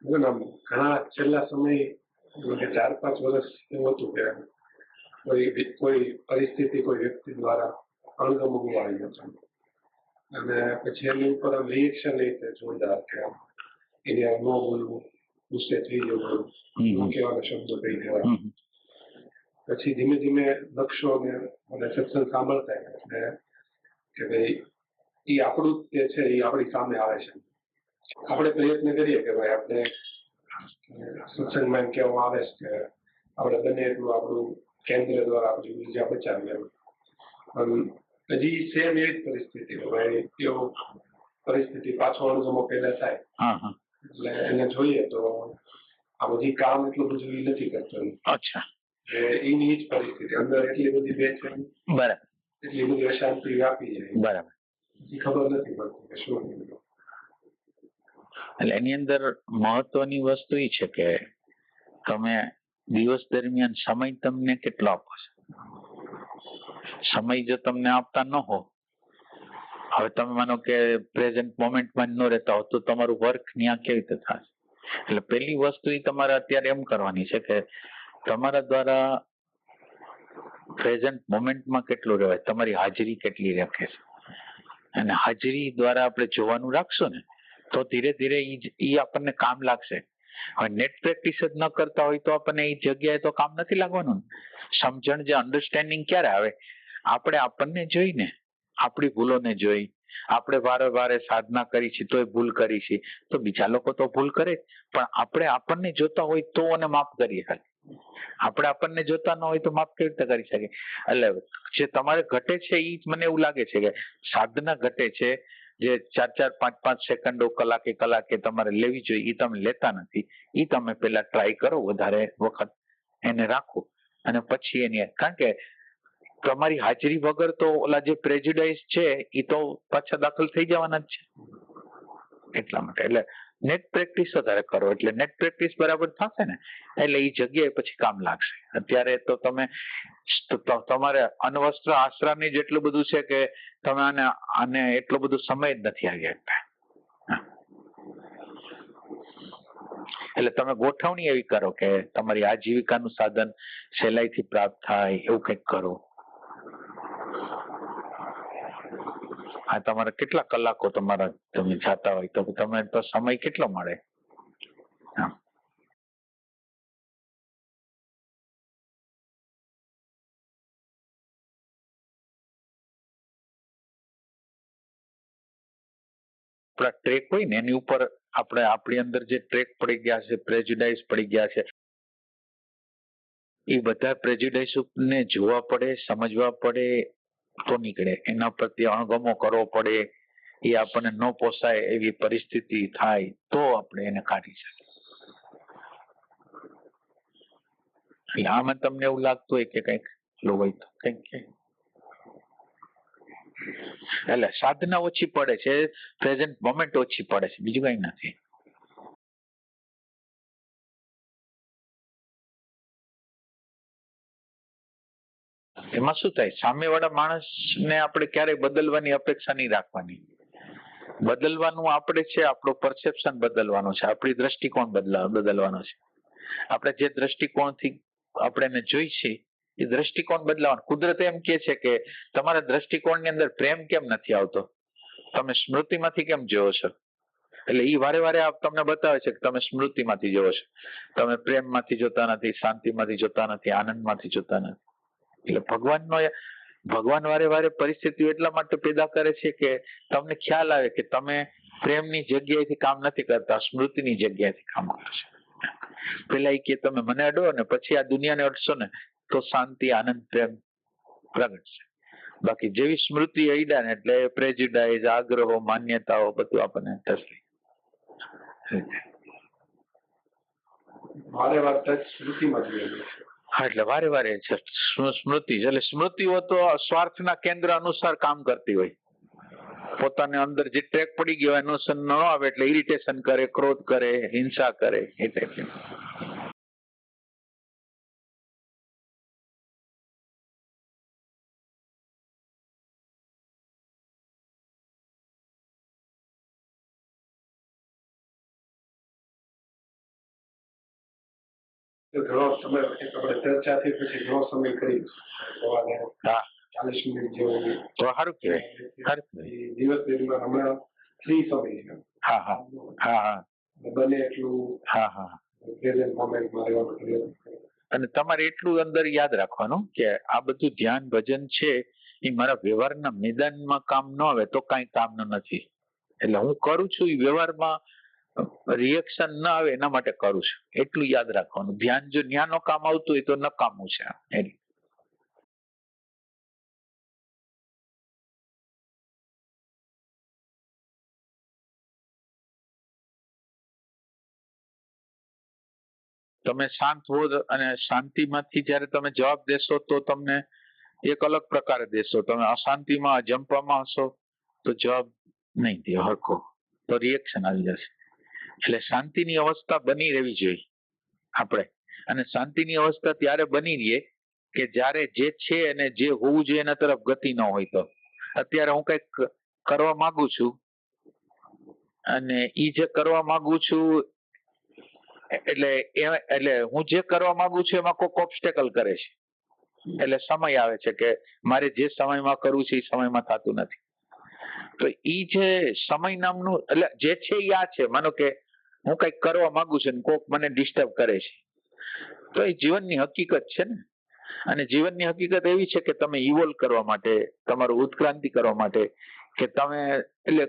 હું આમ ઘણા છેલ્લા સમય કે 4-5 વર્ષ એવું હતું કે કોઈ પરિસ્થિતિ કોઈ વ્યક્તિ દ્વારા અણગમો આવી જતો અને પછી એની ઉપર આમ રિએક્શન એ રીતે જોરદાર કે આમ એને ન બોલવું, ગુસ્સે થઈ જવું, કેવાના શબ્દો કહી દેવા. પછી ધીમે ધીમે નકશો અને સત્સંગ સાંભળતા એટલે કે ભાઈ એ આપણું જે છે એ આપણી સામે આવે છે. આપણે પ્રયત્ન કરીએ કે ભાઈ આપણે સત્સંગમાં એમ કહેવામાં આવે છે કે આપણે બને એટલું આપણું કેન્દ્ર દ્વારા આપણી ઉર્જા બચાવીએ. પણ હજી સેમ એવી જ પરિસ્થિતિ ભાઈ એવો પરિસ્થિતિ પાછો અણગમો પેદા થાય એટલે એને જોઈએ તો આ બધી કામ એટલું બધું એ નથી કરતો. અચ્છા, એની જ પરિસ્થિતિ અંદર એટલી બધી બેચેની, બરાબર, એટલી બધી અશાંતિ વ્યાપી જાય, બરાબર, ખબર નથી પડતી કે શું. એટલે એની અંદર મહત્વની વસ્તુ એ છે કે તમે દિવસ દરમિયાન સમય તમને કેટલો આપો છો. સમય જો તમને આપતા ન હો, હવે તમે માનો કે પ્રેઝન્ટ મોમેન્ટમાં ન રહેતા હો તો તમારું વર્ક ત્યાં કેવી રીતે થશે. એટલે પહેલી વસ્તુ એ તમારે અત્યારે એમ કરવાની છે કે તમારા દ્વારા પ્રેઝન્ટ મોમેન્ટમાં કેટલું રહેવાય, તમારી હાજરી કેટલી રાખે છે. અને હાજરી દ્વારા આપણે જોવાનું રાખશું ને તો ધીરે ધીરે ઈ આપણને કામ લાગશે. હવે નેટ પ્રેક્ટિસ જ ન કરતા હોય તો આપણને એ જગ્યાએ તો કામ નથી લાગવાનું. સમજણ જે અન્ડરસ્ટેન્ડિંગ ક્યારે આવે, આપણે આપણને જોઈને, આપણી ભૂલોને જોઈ, આપણે વારે વારે સાધના કરી છે તોય ભૂલ કરી છે, તો બીજા લોકો તો ભૂલ કરે જ, પણ આપણે આપણને જોતા હોય તો અને માફ કરીએ. ખાલી આપણે આપણને જોતા ન હોય તો માફ કેવી રીતે કરી શકીએ. એટલે જે તમારે ઘટે છે એ મને એવું લાગે છે કે સાધના ઘટે છે, જે 4-4, 5-5 સેકન્ડો, કલાકે તમારે લેવી જોઈએ એ તમે લેતા નથી. એ તમે પેલા ટ્રાય કરો, વધારે વખત એને રાખો અને પછી એની, કારણ કે તમારી હાજરી વગર તો ઓલા જે પ્રેજ્યુડાઇઝ છે એ તો પાછા દાખલ થઈ જવાના જ છે. એટલા માટે એટલે નેટ પ્રેક્ટિસ વધારે કરો, એટલે નેટ પ્રેક્ટિસ બરાબર થશે ને એટલે એ જગ્યાએ પછી કામ લાગશે. અત્યારે તો તમે તમારે અણવસ્ત્ર આશ્રમની જેટલું બધું છે કે તમે આને એટલો બધો સમય જ નથી આવી શકતા. એટલે તમે ગોઠવણી એવી કરો કે તમારી આજીવિકાનું સાધન સહેલાઈથી પ્રાપ્ત થાય એવું કંઈક કરો. આ તમારા કેટલા કલાકો તમારા તમે જાતા હોય તો તમે તો સમય કેટલો મળે. ટ્રેક હોય ને એની ઉપર આપણે આપણી અંદર જે ટ્રેક પડી ગયા છે, પ્રેજ્યુડાઇઝ પડી ગયા છે, એ બધા પ્રેજ્યુડાઇઝ ને જોવા પડે, સમજવા પડે તો નીકળે. એના પ્રત્યે અણગમો કરવો પડે, એ આપણને ન પોસાય એવી પરિસ્થિતિ થાય તો આપણે એને કાઢી શકીએ. એટલે આમાં તમને એવું લાગતું હોય કે કંઈક હોય તો કંઈક, એટલે સાધના ઓછી પડે છે, પ્રેઝન્ટ મોમેન્ટ ઓછી પડે છે, બીજું કઈ નથી. એમાં શું થાય, સામેવાળા માણસને આપણે ક્યારેય બદલવાની અપેક્ષા નહીં રાખવાની. બદલવાનું આપણે છે, આપણો પરસેપ્શન બદલવાનો છે, આપણી દ્રષ્ટિકોણ બદલવાનો છે. આપણે જે દ્રષ્ટિકોણથી આપણે એને જોઈ છે એ દ્રષ્ટિકોણ બદલાવાનો. કુદરત એમ કે છે કે તમારા દ્રષ્ટિકોણની અંદર પ્રેમ કેમ નથી આવતો, તમે સ્મૃતિમાંથી કેમ જોવો છો. એટલે એ વારે વારે તમને બતાવે છે કે તમે સ્મૃતિમાંથી જોવો છો, તમે પ્રેમમાંથી જોતા નથી, શાંતિમાંથી જોતા નથી, આનંદમાંથી જોતા નથી. એટલે ભગવાન વારે વારે પરિસ્થિતિઓ એટલા માટે પેદા કરે છે કે તમને ખ્યાલ આવે કે તમે પ્રેમની જગ્યાએથી કામ નથી કરતા, સ્મૃતિની જગ્યાએથી કામ કરો છો. પેલા એ કે તમે મને અડો ને પછી આ દુનિયાને અડશો ને તો શાંતિ, આનંદ, પ્રેમ પ્રગટ છે. બાકી જેવી સ્મૃતિ અડ્યા ને એટલે પ્રેજ્યુડાઇઝ, આગ્રહો, માન્યતાઓ બધું આપણને થશે. હા, એટલે વારે વારે છે સ્મૃતિ. એટલે સ્મૃતિઓ તો સ્વાર્થના કેન્દ્ર અનુસાર કામ કરતી હોય. પોતાને અંદર જે ટ્રેક પડી ગયો એનું ન આવે એટલે ઇરિટેશન કરે, ક્રોધ કરે, હિંસા કરે, એ ટાઈપની. ઘણો સમય એક આપણે ચર્ચાથી પછી ઘણો સમય કરી સવારે હા 40 મિનિટ જેવું તો સારું કહેવાય. સારું કહેવાય. એ દિવસ દરમિયાન હમણાં ફ્રી સમય છે. હા હા હા હા બને એટલું હા હા પ્રેઝન્ટ મોમેન્ટમાં રહેવાનો પ્રયત્ન કરો. અને તમારે એટલું અંદર યાદ રાખવાનું કે આ બધું ધ્યાન ભજન છે એ મારા વ્યવહારના મેદાનમાં કામ ન આવે તો કાંઈ કામનું નથી. એટલે હું કરું છું એ વ્યવહારમાં રિએક્શન ના આવે એના માટે કરું છું, એટલું યાદ રાખવાનું. ધ્યાન જો ન્યા નો કામ આવતું હોય તો નકામું છે એમ. તમે શાંત હો અને શાંતિમાંથી જ્યારે તમે જવાબ દેશો તો તમને એક અલગ પ્રકારે દેશો. તમે અશાંતિમાં અજંપામાં હશો તો જવાબ નહીં દે હરખો, તો રિએક્શન આવી જશે. એટલે શાંતિની અવસ્થા બની રહેવી જોઈએ આપણે. અને શાંતિની અવસ્થા ત્યારે બની રહે કે જ્યારે જે છે અને જે હોવું જોઈએ એના તરફ ગતિ ન હોય. તો અત્યારે હું કંઈક કરવા માંગુ છું અને ઈ જે કરવા માંગુ છું એટલે હું જે કરવા માંગુ છું એમાં કોઈક ઓબ્સ્ટેકલ કરે છે. એટલે સમય આવે છે કે મારે જે સમયમાં કરવું છે એ સમયમાં થતું નથી. તો ઈ જે સમય નામનું એટલે જે છે એ આ છે. માનો કે હું કંઈક કરવા માંગુ છું ને કોક મને ડિસ્ટર્બ કરે છે, તો એ જીવનની હકીકત છે ને. અને જીવનની હકીકત એવી છે કે તમે ઇવોલ્વ કરવા માટે, તમારું ઉત્ક્રાંતિ કરવા માટે કે તમે એટલે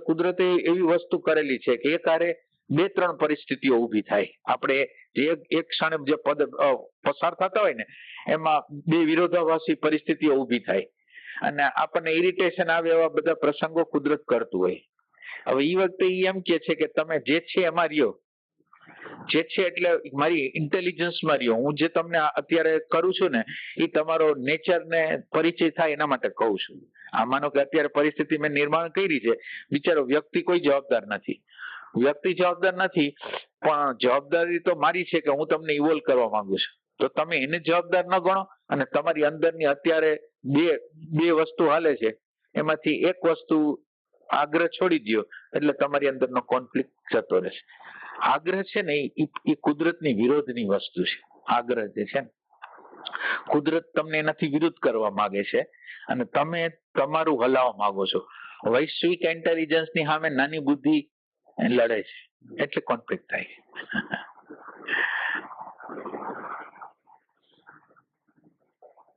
કુદરતે એવી વસ્તુ કરેલી છે કે એક હારે 2-3 પરિસ્થિતિઓ ઊભી થાય. આપણે જે એક ક્ષણે જે પદ પસાર થતા હોય ને એમાં 2 વિરોધાભાસી પરિસ્થિતિઓ ઊભી થાય અને આપણને ઇરિટેશન આવે એવા બધા પ્રસંગો કુદરત કરતું હોય. હવે એ વખતે એ એમ કે છે કે તમે જે છે એમાં રહ્યો, જે છે એટલે મારી ઇન્ટેલિજન્સમાં રહ્યો. હું જે તમને અત્યારે કરું છું ને એ તમારો નેચર ને પરિચય થાય એના માટે કહું છું. આ માનો કે અત્યારે પરિસ્થિતિ મેં નિર્માણ કરી છે, બિચારો વ્યક્તિ કોઈ જવાબદાર નથી, વ્યક્તિ જવાબદાર નથી, પણ જવાબદારી તો મારી છે કે હું તમને ઇવોલ્વ કરવા માંગુ છું. તો તમે એને જવાબદાર ન ગણો અને તમારી અંદરની અત્યારે બે વસ્તુ હાલે છે એમાંથી એક વસ્તુ આગ્રહ છોડી દો એટલે તમારી અંદરનો કોન્ફ્લિક્ટ જતો રહેશે. આગ્રહ છે ને એ કુદરતની વિરોધની વસ્તુ છે. આગ્રહ જે છે ને કુદરત તમને એનાથી વિરુદ્ધ કરવા માંગે છે અને તમે તમારું હલાવવા માંગો છો. વૈશ્વિક ઇન્ટેલિજન્સની સામે નાની બુદ્ધિ લડે છે એટલે કોન્ફ્લિક્ટ થાય.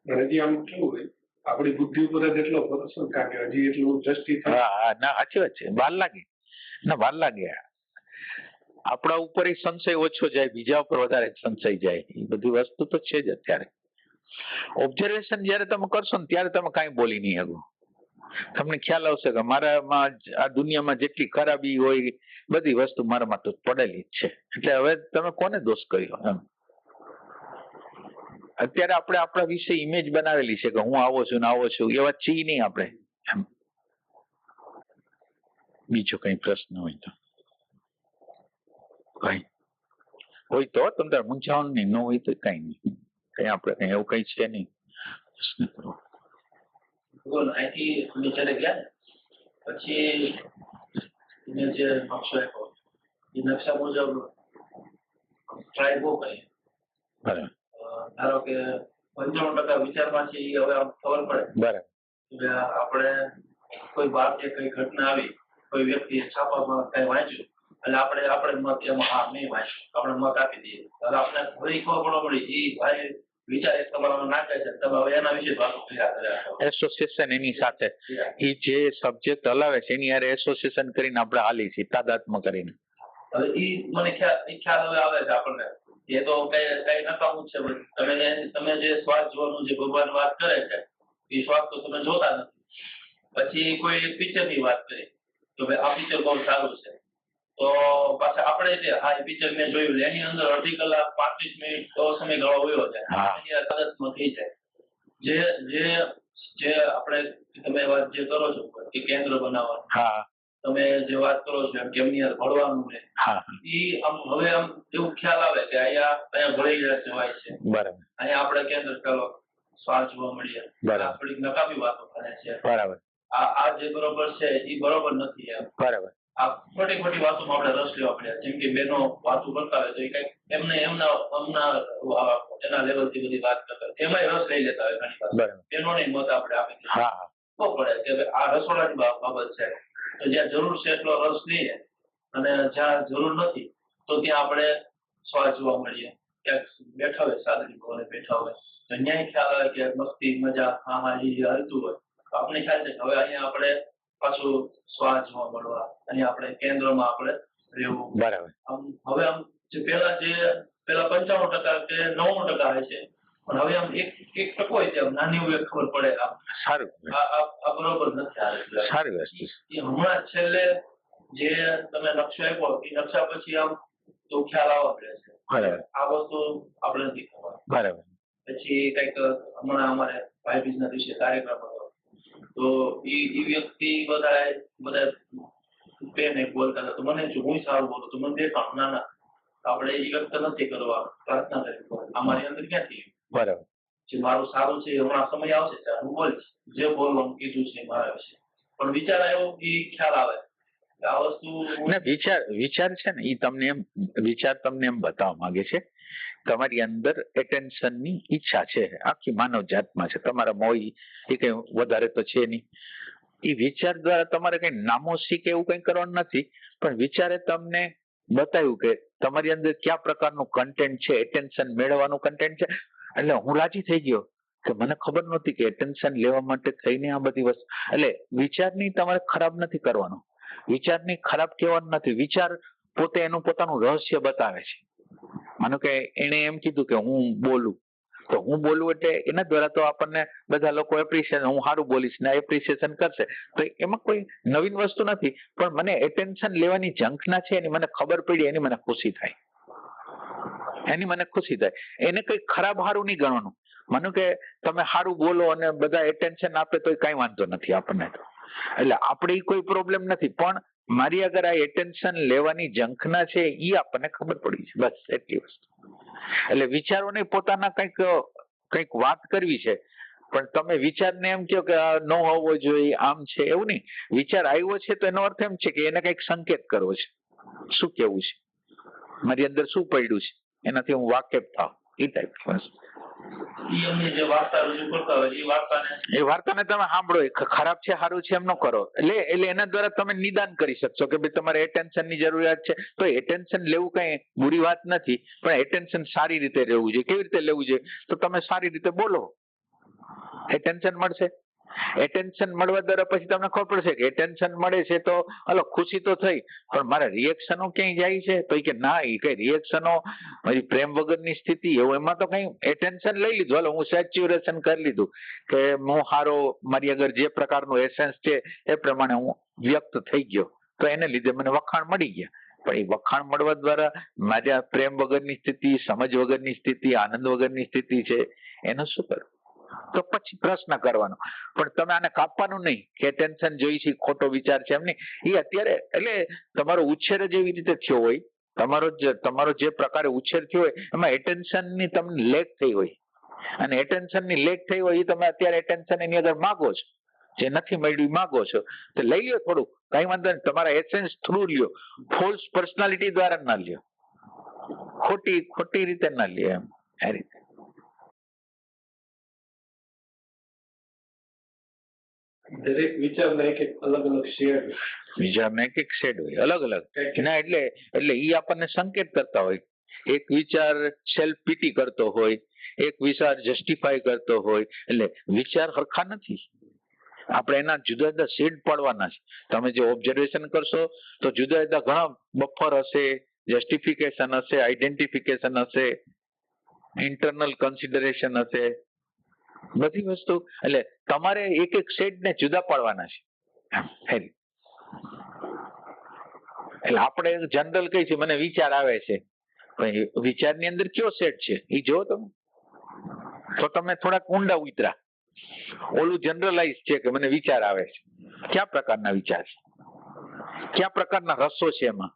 હજી આમ કેવું હોય આપણી બુદ્ધિ ઉપર જ એટલો ભરોસો કારણ કે હજી એટલું દ્રષ્ટિ હા ના સાચી વાત છે. વાર લાગે ના વાર લાગે. આપણા ઉપર સંશય ઓછો જાય, બીજા ઉપર વધારે સંશય જાય. એ બધી વસ્તુ તો છે જ. અત્યારે ઓબ્ઝર્વેશન જયારે તમે કરશો ને ત્યારે તમે કાંઈ બોલી નહીં શકો. તમને ખ્યાલ આવશે કે મારામાં આ દુનિયામાં જેટલી ખરાબી હોય બધી વસ્તુ મારામાં તો પડેલી જ છે. એટલે હવે તમે કોને દોષ કર્યો એમ. અત્યારે આપણે આપણા વિશે ઇમેજ બનાવેલી છે કે હું આવો છું ને આવો છું, એવા છીએ નહીં આપણે એમ. બીજો કઈ પ્રશ્ન હોય તો કઈ હોય તો તમે મૂંઝાવાનું નહીં, ન હોય તો કઈ નહીં. કઈ આપણે કઈ એવું કઈ છે નહીં. પ્રશ્ન કરો. અહીંથી નીચે ગયા પછી જે નકશો આપ્યો એ નકશા મુજબ ટ્રાય બહુ કરી. બરાબર. ધારો કે 95% વિચારમાંથી હવે ખબર પડે. બરાબર. કે આપણે કોઈ બહાર કે કઈ ઘટના આવી, કોઈ વ્યક્તિ છાપામાં કઈ વાંચ્યું એટલે આપણે મત એમાં હા નહીં વાંચ્યું, આપણે મત આપી દઈએ. હવે આપણે ફરી ખબર પડી એ ભાઈ વિચાર એક તમારામાં નાખે છે, તમે હવે એના વિશે વાતો કર્યા. એસોસિએશન એની સાથે એ જે સબ્જેક્ટ હલાવે છે એની યારે એસોસિએશન કરીને આપણે હાલી છીએ, તાદાત્મ કરીને. હવે એ મને ખ્યાલ હવે આવે છે આપણને. એ તો કઈ નકામું છે. તમે જે સ્વાદ જોવાનું જે ભગવાન વાત કરે છે એ સ્વાદ તો તમે જોતા નથી. પછી કોઈ પિક્ચર ની વાત કરી તો ભાઈ આ પિક્ચર બહુ સારું છે, તો પાછા આપણે જે હા એ પિક્ચર મેં જોયું એની અંદર અડધી કલાક 35 મિનિટ તો સમયગાળો વયો જાય, તાદાત્મ્ય થઈ જાય. જે આપણે તમે વાત જે કરો છો કે કેન્દ્ર બનાવવાનું, તમે જે વાત કરો છો એમ કેમની યાર ભળવાનું ને ઈ આમ હવે આમ એવું ખ્યાલ આવે કે અહીંયા ભળી જવાય છે. બરાબર. અહીંયા આપણે કેન્દ્ર ચાલો સ્વાદ જોવા મળીએ. થોડીક નકામી વાતો કરે છે. બરાબર. આ જે બરોબર છે એ બરોબર નથી એમ. બરાબર. આ ખોટી ખોટી વાતોમાં આપણે રસ લેવા પડ્યા. જેમ કે બહેનો વાતો કરતા હોય તો એ કઈક એના લેવલ થી બધી વાત કરતા હોય એમાંય રસ લઈ લેતા હોય ઘણી વાર. બરાબર. બહેનોને મત આપણે આપી દીધો. હા ખબર પડે કે હવે આ રસોડાની બાબત છે તો જ્યાં જરૂર છે એટલો રસ લઈએ અને જ્યાં જરૂર નથી તો ત્યાં આપણે સ્વાદ જોવા મળીએ. ક્યાંક બેઠા હોય સાદડી કોને બેઠા હોય તો ન્યાય ખ્યાલ આવે કે મસ્તી મજા હા હા એ હાલતું હોય તો આપણે ખ્યાલ છે કે હવે અહીંયા આપણે પાછું સ્વાદ જોવા મળવા અહીંયા આપણે કેન્દ્રમાં આપણે રહેવું. બરાબર. હવે આમ જે પેલા 95% કે 99% હોય છે પણ હવે આમ એક ટકો હોય છે નાની હોય ખબર પડે સારું. આ બરોબર નથી આ રીતે. સારી વસ્તુ. એ હમણાં છેલ્લે જે તમે નકશો આપ્યો એ નકશા પછી આમ તો ખ્યાલ આવવા મળે છે. બરાબર. આ વસ્તુ આપણે નથી ખબર. બરાબર. પછી કઈક હમણાં અમારે ભાઈ બીજના દિવસે કાર્યક્રમ હતો તો એ વ્યક્તિ બધા પ્રેમ એક બોલતા હતા તો મને હું સારું બોલું તો મને દેખાણ ના આપણે એ વ્યક્ત નથી કરવા પ્રાર્થના કરી અમારી અંદર ક્યાંથી. બરાબર. જે મારું સારું છે હમણાં સમય આવશે ત્યારે હું બોલીશ જે બોલવાનું કીધું છે મારા વિશે પણ વિચાર આવ્યો એ ખ્યાલ આવે કે આ વસ્તુ ને વિચાર છે ને એ તમને એમ વિચાર તમને એમ બતાવવા માંગે છે તમારી અંદર એટેન્શન ની ઈચ્છા છે આખી માનવ જાતમાં છે તમારા મોઈ એ કઈ વધારે તો છે નહીં. એ વિચાર દ્વારા તમારે કઈ નામોશી કે એવું કઈ કરવાનું નથી પણ વિચારે તમને બતાવ્યું કે તમારી અંદર કયા પ્રકારનું કન્ટેન્ટ છે એટેન્શન મેળવવાનું કન્ટેન્ટ છે એટલે હું રાજી થઈ ગયો કે મને ખબર નહોતી કે એટેન્શન લેવા માટે થઈને આ બધી વસ્તુ એટલે વિચારની તમારે ખરાબ નથી કરવાનો વિચારની ખરાબ કહેવાનું નથી વિચાર પોતે એનું પોતાનું રહસ્ય બતાવે છે. માનો કે એને એમ કીધું કે હું બોલું તો હું બોલું એટલે એના દ્વારા તો આપણને બધા લોકો એપ્રિશિએશન હું સારું બોલીશ ને એપ્રિશિએશન કરશે તો એમાં કોઈ નવીન વસ્તુ નથી પણ મને એટેન્શન લેવાની ઝંખના છે એની મને ખબર પડી એની મને ખુશી થાય એને કઈ ખરાબ સારું નહીં ગણવાનું. માનો કે તમે સારું બોલો અને બધા એટેન્શન આપે તો કઈ વાંધો નથી આપણને તો એટલે આપણે કોઈ પ્રોબ્લેમ નથી પણ મારી અગર આ એટેન્શન લેવાની ઝંખના છે એ આપણને ખબર પડી છે બસ એટલી વસ્તુ. એટલે વિચારોને પોતાના કંઈક વાત કરવી છે પણ તમે વિચારને એમ કહો કે આ ન હોવો જોઈએ આમ છે એવું નહીં. વિચાર આવ્યો છે તો એનો અર્થ એમ છે કે એને કંઈક સંકેત કરવો છે શું કેવું છે મારી અંદર શું પડ્યું છે એનાથી હું વાકેફ થાવ એ ટાઈપ વસ્તુ. એ વાર્તાને તમે સાંભળો ખરાબ છે સારું છે એમ ન કરો એટલે એના દ્વારા તમે નિદાન કરી શકશો કે ભાઈ તમારે એટેન્શન ની જરૂરિયાત છે તો એટેન્શન લેવું કઈ બુરી વાત નથી પણ એટેન્શન સારી રીતે લેવું જોઈએ. કેવી રીતે લેવું જોઈએ તો તમે સારી રીતે બોલો એટેન્શન મળશે. એટેન્શન મળવા દ્વારા પછી તમને ખબર પડશે કે એટેન્શન મળે છે તો હલો ખુશી તો થઈ પણ મારા રિએક્શનો ક્યાંય જાય છે તો કે ના એ કઈ રિએક્શનો મારી પ્રેમ વગરની સ્થિતિ એવું એમાં તો કઈ એટેન્શન લઈ લીધું હલો હું સેચ્યુરેશન કરી લીધું કે હું હારો મારી આગળ જે પ્રકારનું એસેન્સ છે એ પ્રમાણે હું વ્યક્ત થઈ ગયો તો એને લીધે મને વખાણ મળી ગયા. પણ એ વખાણ મળવા દ્વારા મારી પ્રેમ વગરની સ્થિતિ સમજ વગરની સ્થિતિ આનંદ વગરની સ્થિતિ છે એનું શું કરવું તો પછી પ્રશ્ન કરવાનો પણ તમે આને કાપવાનું નહીં કે ટેન્શન જોઈ છે ખોટો વિચાર છે એમ નહીં. એ અત્યારે એટલે તમારો ઉછેર જ એવી રીતે થયો હોય તમારો જે પ્રકારે ઉછેર થયો હોય એમાં એટેન્શન ની તમને લેક થઈ હોય અને એટેન્શન ની લેક થઈ હોય એ તમે અત્યારે એટેન્શન એની અંદર માગો છો જે નથી મળ્યું માગો છો તો લઈ લ્યો થોડું કઈ વાંધો નહીં તમારા એસેન્સ થ્રુ લ્યો ફોલ્સ પર્સનાલિટી દ્વારા ના લ્યો ખોટી રીતે ના લ્યો એમ આ રીતે. દરેક વિચારના એક અલગ અલગ શેડ વિચારના એક શેડ હોય અલગ અલગ ના એટલે ઈ આપણને સંકેત કરતા હોય. એક વિચાર સેલ્ફ પીટી કરતો હોય એક વિચાર જસ્ટિફાય કરતો હોય એટલે વિચાર સરખા નથી આપણે એના જુદા જુદા શેડ પાડવાના છે. તમે જે ઓબ્ઝર્વેશન કરશો તો જુદા જુદા ઘણા બફર હશે જસ્ટિફિકેશન હશે આઈડેન્ટિફિકેશન હશે ઇન્ટરનલ કન્સિડરેશન હશે બધી વસ્તુ એટલે તમારે એક એક શેડ ને જુદા પાડવાના છે. એટલે આપણે જનરલ કઈ છે મને વિચાર આવે છે વિચારની અંદર કયો સેટ છે એ જો તમે તો તમે થોડાક ઊંડા ઉતરા. ઓલું જનરલાઇઝ છે કે મને વિચાર આવે છે કયા પ્રકારના વિચાર છે કયા પ્રકારના રસો છે એમાં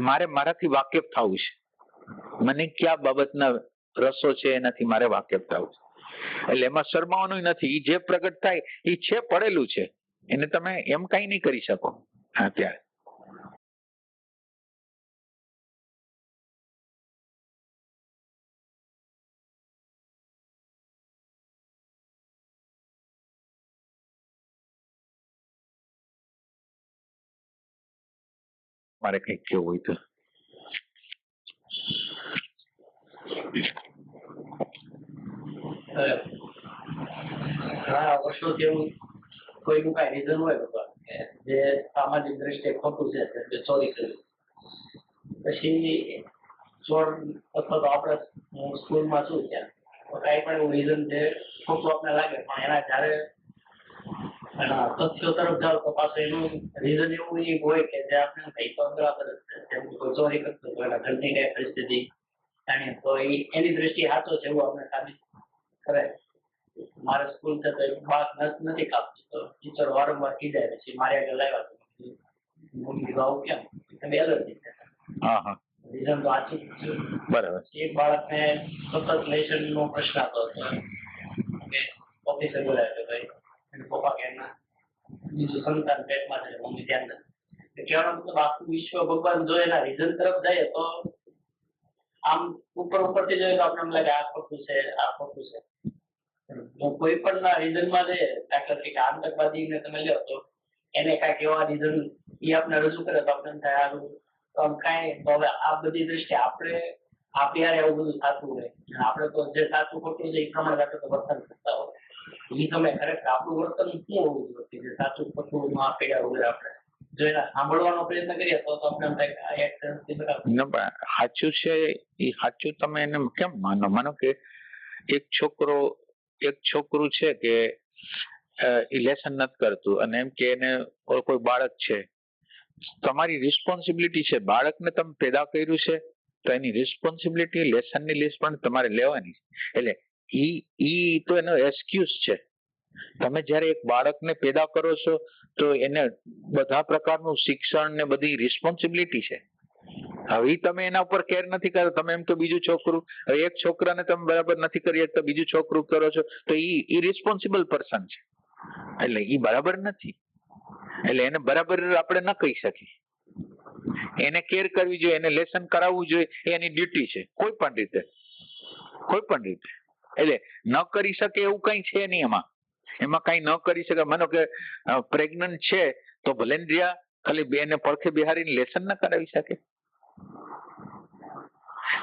મારે મારાથી વાકેફ થવું છે મને કયા બાબતના રસો છે એનાથી મારે વાકેફ થવું છે. એટલે એમાં શરમાવાનું નથી એ જે પ્રગટ થાય એ છે પડેલું છે એને તમે એમ કઈ નહીં કરી શકો અત્યારે મારે કઈક કેવું હોય તો ઘણા વર્ષોથી એવું કોઈનું કઈ રીઝન હોય ભગવાન કે જે સામાજિક દ્રષ્ટિએ ખોટું છે જે ચોરી કરી પછી ચોર અથવા તો આપણે હું સ્કૂલમાં છું ત્યાં તો કઈ પણ એવું રીઝન છે ખોટું આપણે લાગે પણ એના જયારે એના તથ્યો તરફ જાઓ તો પાછું એનું રીઝન એવું હોય કે જે આપણે કઈ તો બરાબર જ છે જેમ કે કોઈ ચોરી કરતો તો એના ઘરની કઈ પરિસ્થિતિ જાણીએ તો એની દ્રષ્ટિએ સાચો છે એવું આપણે સાબિત કરે. મારે સ્કૂલ છે તો બાળક નથી કાપતું તો ટીચર વારંવાર કીધા પછી મારે આગળ લાવ્યા તો મમ્મી કીધું આવું કેમ તમે એલર્જી છે હા હા રીઝન તો આચું જ છે. બરાબર એક બાળકને સતત લેશન નો પ્રશ્ન હતો કે ઓફિસે બોલાય કે ભાઈ એને પપ્પા કે ના બીજું સંતાન પેટમાં છે મમ્મી ધ્યાન નથી કહેવાનો મતલબ આખું વિશ્વ ભગવાન જો એના રીઝન તરફ જાય તો આમ ઉપરથી જોઈએ તો આપણે એમ લાગે આ ખોટું છે આ ખોટું છે. કોઈ પણ ના રીઝન માં જઈએ દાખલા તરીકે આતંકવાદીને તમે લ્યો તો એને કાંઈક એવા રીઝન એ આપણે રજૂ કરે તો આપણે એમ થાય આવું તો આમ કાંઈ તો હવે આ બધી દ્રષ્ટિએ આપણે યારે એવું બધું થતું હોય આપણે તો જે સાચું ખોટું છે એ પ્રમાણે આપણે તો વર્તન કરતા હોય એ તમે ખરેખર આપણું વર્તન શું હોવું જોઈએ કે જે સાચું ખોટું માં પડ્યા વગર આપણે જો એના સાંભળવાનો પ્રયત્ન કરીએ તો આપણે એમ થાય કે આ એક સેન્સથી બરાબર સાચું છે એ સાચું તમે એને કેમ માનો કે એક છોકરું છે કે એ લેસન નથી કરતું અને એમ કે એને કોઈ બાળક છે તમારી રિસ્પોન્સિબિલિટી છે બાળકને તમે પેદા કર્યું છે તો એની રિસ્પોન્સિબિલિટી લેસનની લિસ્ટ પણ તમારે લેવાની એટલે ઈ તો એનો એક્સક્યુઝ છે. તમે જયારે એક બાળકને પેદા કરો છો તો એને બધા પ્રકારનું શિક્ષણ ને બધી રિસ્પોન્સિબિલિટી છે. હવે તમે એના ઉપર કેર નથી કરતા તમે એમ તો બીજું છોકરું હવે એક છોકરાને તમે બરાબર નથી કરી તો બીજું છોકરું કરો છો તો ઈ રિસ્પોન્સિબલ પર્સન છે એટલે ઈ બરાબર નથી એટલે એને બરાબર આપણે ન કહી શકીએ. એને કેર કરવી જોઈએ એને લેસન કરાવવું જોઈએ એની ડ્યુટી છે કોઈ પણ રીતે એટલે ન કરી શકે એવું કઈ છે નહીં એમાં કઈ ન કરી શકે. માનો કે પ્રેગ્નન્ટ છે તો ભલે ને રહ્યા ખાલી બેને પડખે બિહારીને લેસન ના કરાવી શકે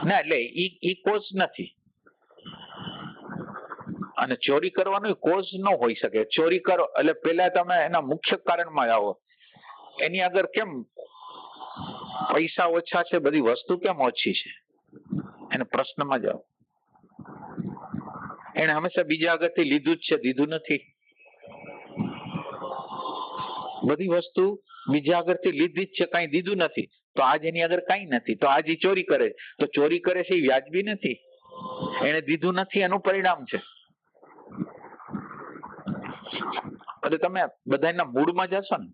ના એટલે ઈ કોઝ નથી અને ચોરી કરવાનો કોઝ ન હોઈ શકે. ચોરી કરો એટલે પેલા તમે એના મુખ્ય કારણમાં આવો એની આગળ કેમ પૈસા ઓછા છે બધી વસ્તુ કેમ ઓછી છે એને પ્રશ્નમાં જાઓ. એને હંમેશા બીજા આગળથી લીધું જ છે દીધું નથી. બધી વસ્તુ બીજા આગળથી લીધી જ છે કઈ દીધું નથી તો આજ એની આગળ કઈ નથી તો આજ એ ચોરી કરે તો ચોરી કરે છે એ વ્યાજબી નથી એને દીધું નથી એનું પરિણામ છે. એટલે તમે બધાના મૂડમાં જશો ને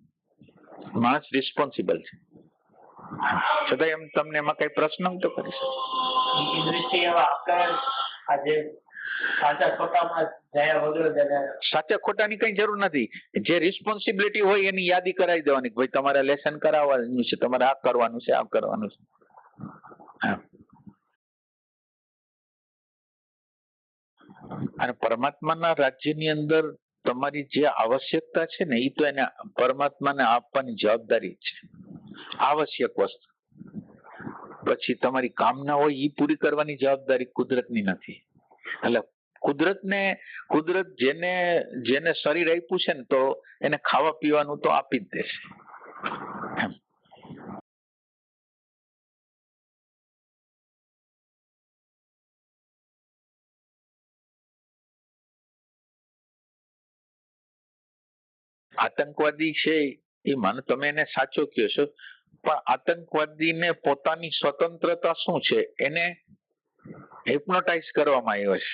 માણસ રિસ્પોન્સિબલ છે છતાં એમ તમને એમાં કઈ પ્રશ્ન તો કરી શકો એ દ્રષ્ટિએ આપણે આજે સાચા ખોટામાં જયા વગર સાચા ખોટાની કઈ જરૂર નથી. જે રિસ્પોન્સિબિલિટી હોય એની યાદી કરાવી દેવાની ભાઈ તમારે લેસન કરાવવાનું છે તમારે આ કરવાનું છે આ કરવાનું છે. અને પરમાત્માના રાજ્યની અંદર તમારી જે આવશ્યકતા છે ને એ તો એને પરમાત્માને આપવાની જવાબદારી છે આવશ્યક વસ્તુ. પછી તમારી કામના હોય એ પૂરી કરવાની જવાબદારી કુદરતની નથી. એટલે કુદરત જેને શરીર આપ્યું છે ને તો એને ખાવા પીવાનું તો આપી જ દેશે એમ. આતંકવાદી છે એ માનો તમે એને સાચો કહો છો પણ આતંકવાદીને પોતાની સ્વતંત્રતા શું છે એને હિપ્નોટાઇઝ કરવામાં આવ્યો છે.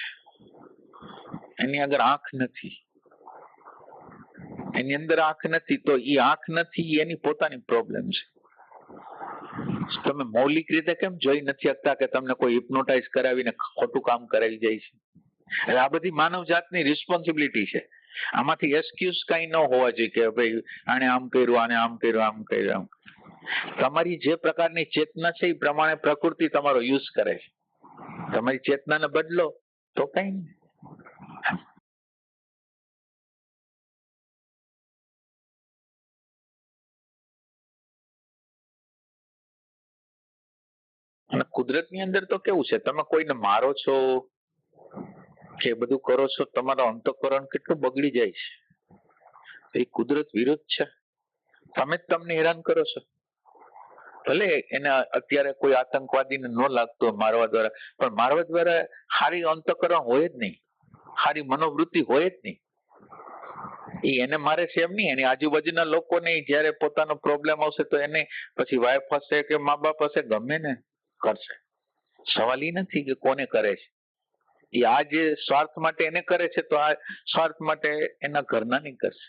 એની આગળ આંખ નથી એની અંદર આંખ નથી તો એ આંખ નથી એની પોતાની પ્રોબ્લેમ છે. તમે મૌલિક રીતે કેમ જોઈ નથી શકતા કે તમને કોઈ હિપ્નોટાઇઝ કરાવીને ખોટું કામ કરાવી જાય છે. એટલે આ બધી માનવ જાતની રિસ્પોન્સિબિલિટી છે. આમાંથી એક્સક્યુઝ કઈ ન હોવા જોઈએ કે ભાઈ આને આમ કર્યું આને આમ કર્યું આમ કર્યું. તમારી જે પ્રકારની ચેતના છે એ પ્રમાણે પ્રકૃતિ તમારો યુઝ કરે છે. તમારી ચેતનાને બદલો તો કઈ નહીં. અને કુદરતની અંદર તો કેવું છે, તમે કોઈને મારો છો કે બધું કરો છો, તમારું અંતઃકરણ કેટલું બગડી જાય છે. એ કુદરત વિરુદ્ધ છે. તમે જ તમને હેરાન કરો છો. ભલે એને અત્યારે કોઈ આતંકવાદીને ન લાગતો મારવા દ્વારા, પણ મારવા દ્વારા સારી અંતઃકરણ હોય જ નહીં, સારી મનોવૃત્તિ હોય જ નહીં. એને મારે છે એમ નહીં, એની આજુબાજુના લોકોને જયારે પોતાનો પ્રોબ્લેમ આવશે તો એને પછી વાઈફ હશે કે મા બાપ હશે, ગમે ને કરશે. સવાલ એ નથી કે કોને કરે છે. એ આ જે સ્વાર્થ માટે એને કરે છે, તો આ સ્વાર્થ માટે એના ઘરના નહીં કરશે.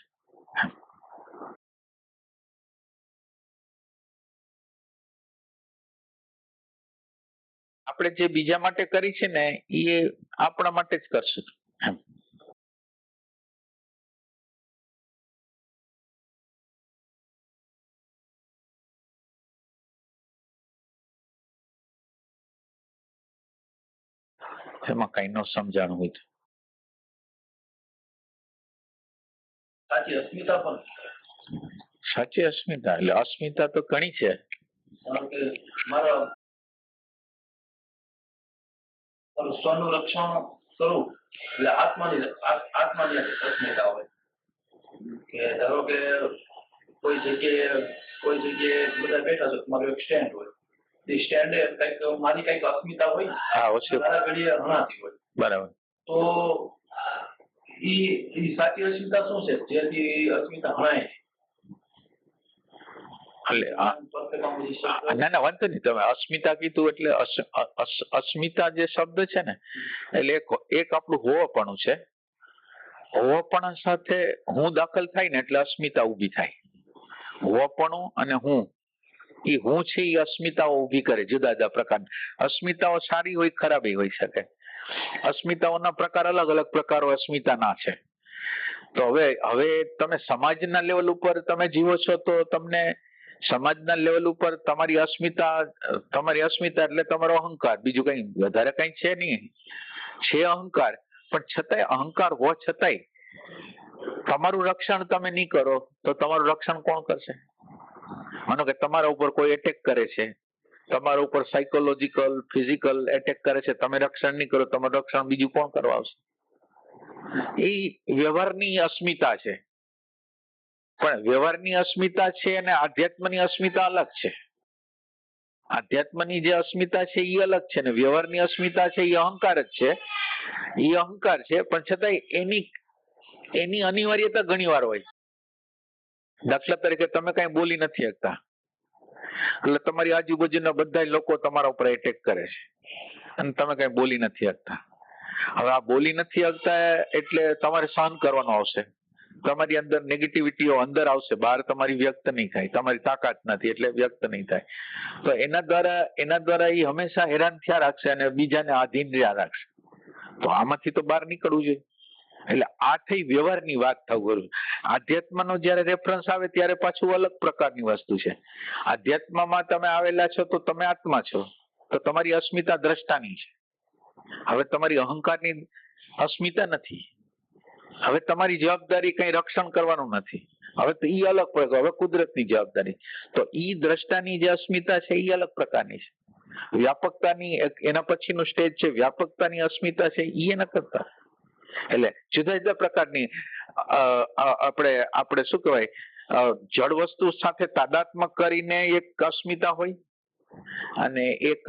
આપણે જે બીજા માટે કરી છે ને એ આપણા માટે જ કરશું. એમાં કઈ ન સમજાણું હોય તો સાચી અસ્મિતા પણ સાચી અસ્મિતા, એટલે અસ્મિતા તો ઘણી છે. કારણ કે મારા સ્વનું રક્ષણ કરવું એટલે આત્માની અસ્મિતા હોય. કે ધારો કે કોઈ જગ્યાએ બધા બેઠા છે, તમારું એક સ્ટેન્ડ હોય, એ સ્ટેન્ડે કઈક મારી કઈક અસ્મિતા હોય, મારા ઘડીએ હણાતી હોય, બરાબર. તો ઈ સાચી અસ્મિતા શું છે, જેથી અસ્મિતા હણાય? ના ના વાંધો નહીં. તમે અસ્મિતા કીધું એટલે અસ્મિતા જે શબ્દ છે ને, એટલે એક આપણું હોવાપણું છે. હોવાપણા સાથે હું દાખલ થાય ને એટલે અસ્મિતા ઉભી થાય. હોવાપણું અને હું છે એ અસ્મિતાઓ ઉભી કરે, જુદા જુદા પ્રકારની. અસ્મિતાઓ સારી હોય, ખરાબ હોઈ શકે. અસ્મિતાઓના પ્રકાર અલગ અલગ પ્રકારો અસ્મિતાના છે. તો હવે તમે સમાજના લેવલ ઉપર તમે જીવો છો, તો તમને સમાજના લેવલ ઉપર તમારી અસ્મિતા એટલે તમારો અહંકાર, બીજું કઈ વધારે કઈ છે નહીં. છે અહંકાર, પણ છતાંય અહંકાર હોવા છતાંય તમારું રક્ષણ તમે નહીં કરો તો તમારું રક્ષણ કોણ કરશે? માનો કે તમારા ઉપર કોઈ એટેક કરે છે, તમારા ઉપર સાયકોલોજીકલ ફિઝિકલ એટેક કરે છે, તમે રક્ષણ નહીં કરો, તમારું રક્ષણ બીજું કોણ કરવા આવશે? એ વ્યવહારની અસ્મિતા છે. પણ વ્યવહારની અસ્મિતા છે અને આધ્યાત્મની અસ્મિતા અલગ છે. આધ્યાત્મની જે અસ્મિતા છે એ અલગ છે, ને વ્યવહારની અસ્મિતા છે એ અહંકાર જ છે. એ અહંકાર છે, પણ છતાંય એની અનિવાર્યતા ઘણી વાર હોય. દાખલા તરીકે તમે કઈ બોલી નથી શકતા, એટલે તમારી આજુબાજુના બધા લોકો તમારા ઉપર એટેક કરે છે અને તમે કઈ બોલી નથી શકતા. હવે આ બોલી નથી શકતા એટલે તમારે સહન કરવાનું આવશે. તમારી અંદર નેગેટિવિટીઓ અંદર આવશે, બહાર તમારી વ્યક્ત નહીં થાય. તમારી તાકાત નથી એટલે વ્યક્ત નહીં થાય. તો એના દ્વારા એ હંમેશા હેરાન થયા રાખશે અને બીજાને આધીન રહ્યા રાખશે. તો આમાંથી તો બહાર નીકળવું જોઈએ. એટલે આ થઈ વ્યવહારની વાત થવું કરું. આધ્યાત્મનો જયારે રેફરન્સ આવે ત્યારે પાછું અલગ પ્રકારની વસ્તુ છે. આધ્યાત્મમાં તમે આવેલા છો તો તમે આત્મા છો, તો તમારી અસ્મિતા દ્રષ્ટાની છે. હવે તમારી અહંકારની અસ્મિતા નથી. હવે તમારી જવાબદારી કઈ રક્ષણ કરવાનું નથી. હવે તો ઈ અલગ પ્રકાર, હવે કુદરતની જવાબદારી. તો ઈ દ્રષ્ટાની જે અસ્મિતા છે એ અલગ પ્રકારની છે. વ્યાપકતાની એના પછીનું સ્ટેજ છે વ્યાપકતાની અસ્મિતા છે, ઈ એના કરતા. એટલે જુદા જુદા પ્રકારની આપણે શું કહેવાય, જળ વસ્તુ સાથે તાદાત્મ્ય કરીને એક અસ્મિતા હોય, અને એક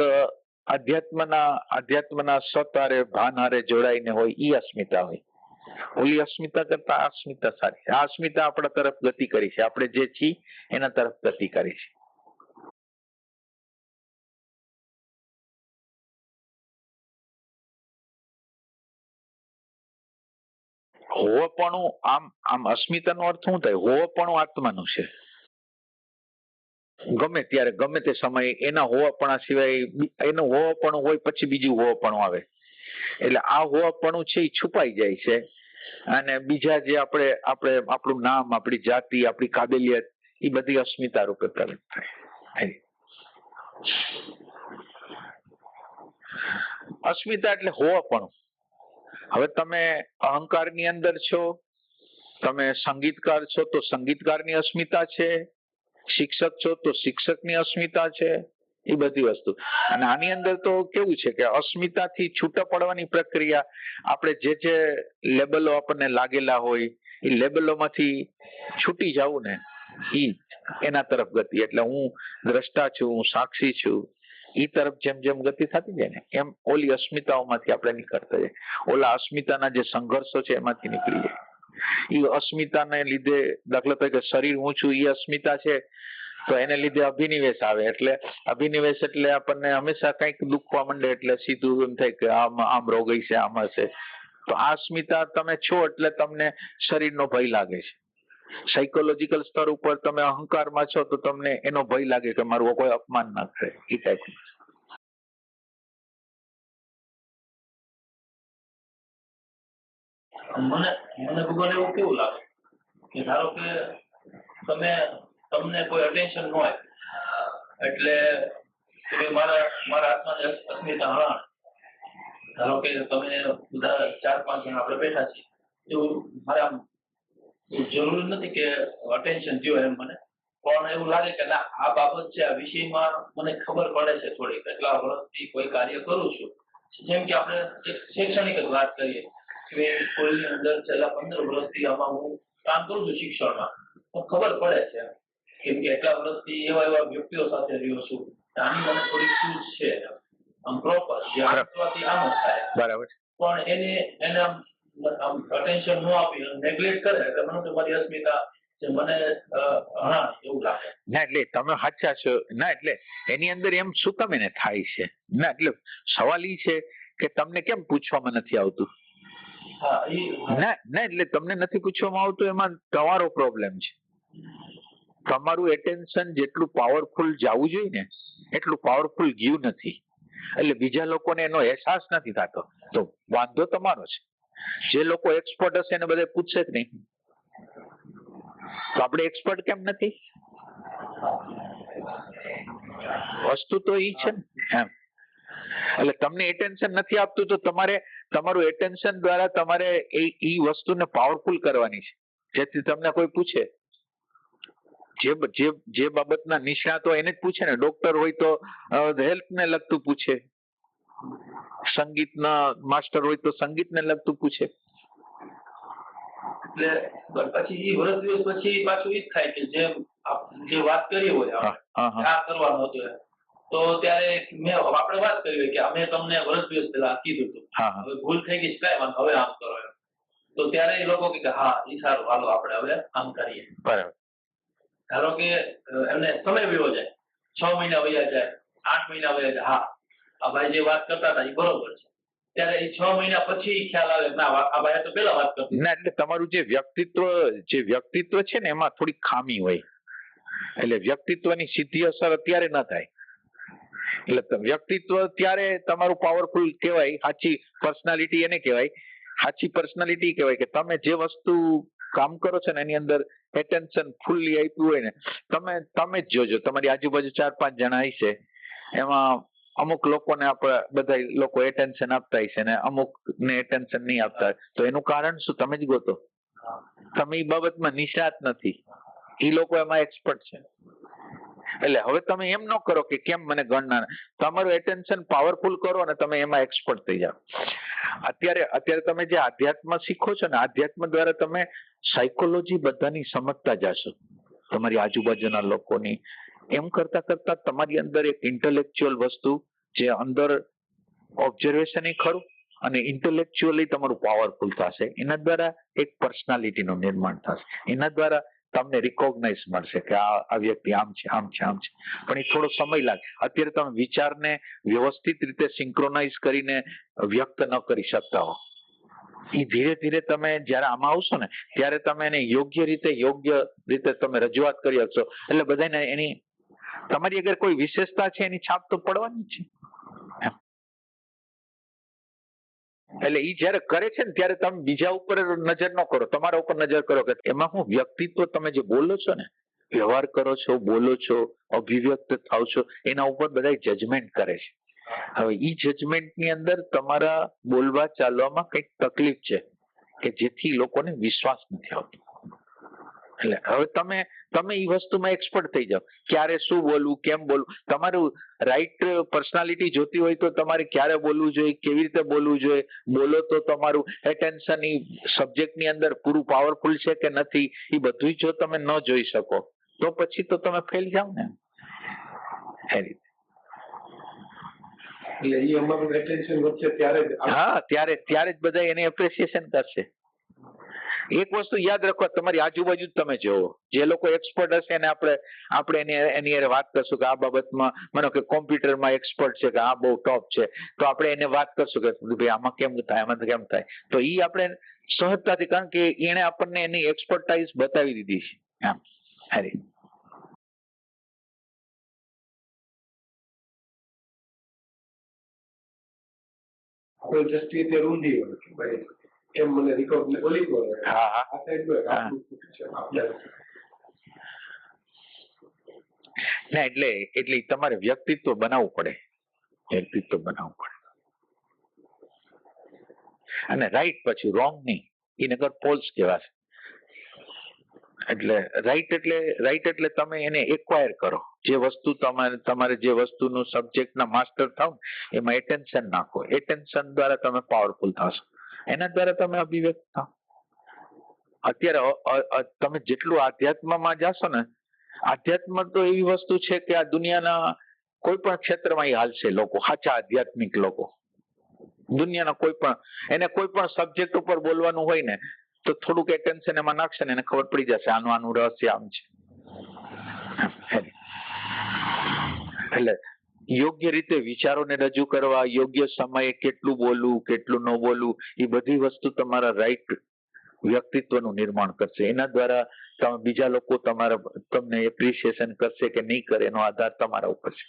આધ્યાત્મના સતારે ભાનહારે જોડાઈને હોય, ઈ અસ્મિતા હોય. ઓલી અસ્મિતા કરતા આ અસ્મિતા સારી છે. આ અસ્મિતા આપણા તરફ ગતિ કરી છે, આપણે જે છીએ એના તરફ ગતિ કરી છે. હોવાપણું આમ અસ્મિતાનો અર્થ શું થાય? હોવાપણું આત્માનું છે. ગમે ત્યારે ગમે તે સમયે એના હોવાપણા સિવાય એનું હોવાપણું હોય પછી બીજું હોવાપણું આવે. એટલે આ હોવાપણું છે એ છુપાઈ જાય છે, અને બીજા જે આપણે આપણું નામ, આપણી જાતિ, આપણી કાબેલિયત, એ બધી અસ્મિતા રૂપે પ્રગટ થાય. અસ્મિતા એટલે હોવાપણું. હવે તમે અહંકારની અંદર છો, તમે સંગીતકાર છો તો સંગીતકારની અસ્મિતા છે, શિક્ષક છો તો શિક્ષકની અસ્મિતા છે, એ બધી વસ્તુ. અને આની અંદર તો કેવું છે કે અસ્મિતાથી છૂટા પડવાની પ્રક્રિયા, આપણે જે લેબલો આપણને લાગેલા હોય એ લેબલોમાંથી છૂટી જવું ને, ઈ એના તરફ ગતિ. એટલે હું દ્રષ્ટા છું, હું સાક્ષી છું, ઈ તરફ જેમ જેમ ગતિ થતી જાય ને એમ ઓલી અસ્મિતાઓમાંથી આપણે નીકળતા જાય. ઓલા અસ્મિતાના જે સંઘર્ષો છે એમાંથી નીકળી જાય. ઈ અસ્મિતાને લીધે, દાખલા તરીકે શરીર હું છું એ અસ્મિતા છે, તો એને લીધે અભિનિવેશ આવે. એટલે અભિનિવેશ એટલે આપણને હંમેશા કંઈક દુખવા માંડે, એટલે સીધું એમ થાય કે આમ રોગ છે, આમ હશે. તો આ અસ્મિતા તમે છો એટલે તમને શરીરનો ભય લાગે છે. સાયકોલોજીકલ સ્તર ઉપર તમે અહંકારમાં છો તો તમને એનો ભય લાગે કે મારું કોઈ અપમાન ના કરે, એ ટાઈપ. મને મને ભગવાન એવું કેવું લાગે કે ધારો કે તમને કોઈ અટેન્શન ન હોય એટલે કે મારા હાથમાં અસ્મિતા હરાણ. ધારો કે તમે બધા 4-5 જણા આપણે બેઠા છીએ, એવું મારે આમ જરૂરી નથી કે અટેન્શન જોઈએ એમ મને, પણ એવું લાગે કે ના આ બાબત છે, આ વિષયમાં મને ખબર પડે છે થોડી, કેટલા વર્ષથી કોઈ કાર્ય કરું છું. જેમ કે આપણે શૈક્ષણિક જ વાત કરીએ કે સ્કૂલની અંદર છેલ્લા 15 વર્ષથી આમાં હું કામ કરું છું શિક્ષણમાં, તો ખબર પડે છે કેમ કે એટલા વર્ષથી એવા વ્યક્તિઓ સાથે રહ્યો છું, આની મને થોડી સૂઝ છે આમ પ્રોપર, જે આમથી આમ જ થાય. બરાબર. પણ એને આમ અટેન્શન ન આપી નેગ્લેક્ટ કરે એટલે મને તો મારી અસ્મિતા મને એવું લાગે. ના એટલે તમે સાચા છો. ના એટલે એની અંદર એમ શું તમે એને થાય છે? ના એટલે સવાલ ઈ છે કે તમને કેમ પૂછવામાં નથી આવતું? ના ના એટલે તમને નથી પૂછવામાં આવતું, એમાં તમારો પ્રોબ્લેમ છે. તમારું એટેન્શન જેટલું પાવરફુલ જવું જોઈએ ને એટલું પાવરફુલ ગયું નથી, એટલે બીજા લોકોને એનો અહેસાસ નથી થતો. તો વાંધો તમારો છે. જે લોકો એક્સપર્ટ હશે એને બધા પૂછશે જ નહીં. તો આપણે એક્સપર્ટ કેમ નથી? વસ્તુ તો ઈ છે ને એમ. એટલે તમને એટેન્શન નથી આપતું તો તમારે તમારું એટેન્શન દ્વારા તમારે એ વસ્તુને પાવરફુલ કરવાની છે, જેથી તમને કોઈ પૂછે. જે બાબતના નિષ્ણાત હોય એને જ પૂછે ને. ડોક્ટર હોય તો હેલ્થને લગતું પૂછે, સંગીતના માસ્ટર હોય તો સંગીતને લગતું પૂછે. એટલે પછી વર્ષ દિવસ પછી પાછું ઈ જ થાય કે જે વાત કરી હોય આ કરવાનું હતું, તો ત્યારે આપણે વાત કરી હોય કે અમે તમને વર્ષ દિવસ પહેલા કીધું હતું, હવે ભૂલ થઈ ગઈ કાંઈ વાંધો, હવે આમ કરો એમ. તો ત્યારે એ લોકો કે હા ઈ સારું, હાલો આપણે હવે આમ કરીએ. બરાબર. ધારો કે એમને સમય વયો જાય, 6 મહિના વયા જાય, 8 મહિના વયા જાય, હા આ ભાઈ જે વાત કરતા હતા એ બરોબર છે. ત્યારે એ 6 મહિના પછી ખ્યાલ આવે ના આ ભાઈ તો પેલા વાત કરતી. ના એટલે તમારું જે વ્યક્તિત્વ છે ને એમાં થોડી ખામી હોય, એટલે વ્યક્તિત્વની સીધી અસર અત્યારે ન થાય. એટલે વ્યક્તિત્વ ત્યારે તમારું પાવરફુલ કહેવાય. સાચી પર્સનાલિટી એને કહેવાય. સાચી પર્સનાલિટી કહેવાય કે તમે જે વસ્તુ કામ કરો છો ને એની અંદર એટેન્શન ફૂલ્લી આપ્યું હોય ને. તમે જ જોજો, તમારી આજુબાજુ 4-5 જણા હશે, એમાં અમુક લોકોને આપણે બધા લોકો એટેન્શન આપતા હશે ને અમુક ને એટેન્શન નહીં આપતા. તો એનું કારણ શું? તમે જ ગોતો. તમે એ બાબતમાં નિષ્ણાત નથી, એ લોકો એમાં એક્સપર્ટ છે. એટલે હવે તમે એમ ન કરો કે કેમ મને ગણના. તમારું એટેન્શન પાવરફુલ કરો અને તમે એમાં એક્સપર્ટ થઈ જાઓ. અત્યારે તમે જે આધ્યાત્મ શીખો છો ને, આધ્યાત્મ દ્વારા તમે સાયકોલોજી બધાની સમજતા જશો, તમારી આજુબાજુના લોકોની. એમ કરતા કરતા તમારી અંદર એક ઇન્ટેલેક્ચ્યુઅલ વસ્તુ, જે અંદર ઓબ્ઝર્વેશન ખરું અને ઇન્ટેલેક્ચ્યુઅલી તમારું પાવરફુલ થશે. એના દ્વારા એક પર્સનાલિટીનું નિર્માણ થશે. એના દ્વારા તમને રિકોગ્નાઇઝ મળશે કે આ વ્યક્તિ આમ છે, આમ છે, આમ છે. પણ એ થોડો સમય લાગે. અત્યારે તમે વિચારને વ્યવસ્થિત રીતે સિંક્રોનાઇઝ કરીને વ્યક્ત ન કરી શકતા હો. એ ધીરે ધીરે તમે જયારે આમાં આવશો ને ત્યારે તમે એને યોગ્ય રીતે તમે રજૂઆત કરી શકશો. એટલે બધાને એની તમારી અગર કોઈ વિશેષતા છે એની છાપ તો પડવાની જ છે. એટલે ઈ જયારે કરે છે ને ત્યારે તમે બીજા ઉપર નજર ન કરો, તમારા ઉપર નજર કરો કે એમાં હું વ્યક્તિત્વ, તમે જે બોલો છો ને, વ્યવહાર કરો છો, બોલો છો, અભિવ્યક્ત થાવ છો, એના ઉપર બધા જજમેન્ટ કરે છે. હવે ઈ જજમેન્ટ ની અંદર તમારા બોલવા ચાલવામાં કઈક તકલીફ છે કે જેથી લોકોને વિશ્વાસ નથી આવતો. એટલે હવે તમે એ વસ્તુમાં એક્સપર્ટ થઈ જાઓ, ક્યારે શું બોલવું, કેમ બોલવું. તમારું રાઈટ પર્સનાલિટી જોતી હોય તો તમારે ક્યારે બોલવું જોઈએ, કેવી રીતે બોલવું જોઈએ, બોલો તો તમારું એટેન્શન એ સબ્જેક્ટની અંદર પૂરું પાવરફુલ છે કે નથી, એ બધું જો તમે ન જોઈ શકો તો પછી તો તમે ફેલ જાઓ ને. એ રીતે. એટલે એ અમારું એટેન્શન વધશે ત્યારે જ હા, ત્યારે જ બધા એને એપ્રિસિએશન કરશે. એક વસ્તુ યાદ રાખો, તમારી આજુબાજુ જ તમે જોવો, જે લોકો એક્સપર્ટ હશે ને આપણે એની હારે વાત કરશું કે આ બાબતમાં, માનો કે કોમ્પ્યુટરમાં એક્સપર્ટ છે કે આ બહુ ટોપ છે, તો આપણે એને વાત કરશું કે ભાઈ આમાં કેમ થાય, આમાં કેમ થાય, તો એ આપણે સહજતાથી, કારણ કે એને આપણને એની એક્સપર્ટાઇઝ બતાવી દીધી છે. એમ હારી. આપણી દ્રષ્ટિએ તે રૂંધી હોય કે ભાઈ એમ મને રિકોગ્નાઇઝ ઓલી કરે, હા હા આ સાઈડ હોય આપણું ખોટું છે આપણે. ના, એટલે તમારે વ્યક્તિત્વ બનાવવું પડે, વ્યક્તિત્વ બનાવવું પડે. અને રાઈટ પછી રોંગ નહીં, એ નગર ફોલ્સ કહેવાશે. એટલે રાઈટ એટલે તમે એને એક્વાયર કરો. જે વસ્તુ તમારે જે વસ્તુનું સબ્જેક્ટના માસ્ટર થાવ એમાં એટેન્શન નાખો. એટેન્શન દ્વારા તમે પાવરફુલ થશો, એના દ્વારા તમે અભિવ્યક્ત થાવ. અત્યારે તમે જેટલું આધ્યાત્મમાં જાશો ને, આધ્યાત્મ તો એવી વસ્તુ છે કે આ દુનિયાના કોઈ પણ ક્ષેત્રમાં એ હાલશે. લોકો સાચા આધ્યાત્મિક લોકો દુનિયાના એને કોઈ પણ સબ્જેક્ટ ઉપર બોલવાનું હોય ને તો થોડુંક એટેન્શન એમાં નાખશે ને એને ખબર પડી જશે આનું રહસ્ય આમ છે. એટલે યોગ્ય રીતે વિચારોને રજૂ કરવા, યોગ્ય સમયે કેટલું બોલવું, કેટલું ન બોલવું, એ બધી વસ્તુ તમારા રાઈટ વ્યક્તિત્વનું નિર્માણ કરશે. એના દ્વારા તમે બીજા લોકો તમને એપ્રિસિએશન કરશે કે નહીં કરે એનો આધાર તમારા ઉપર છે.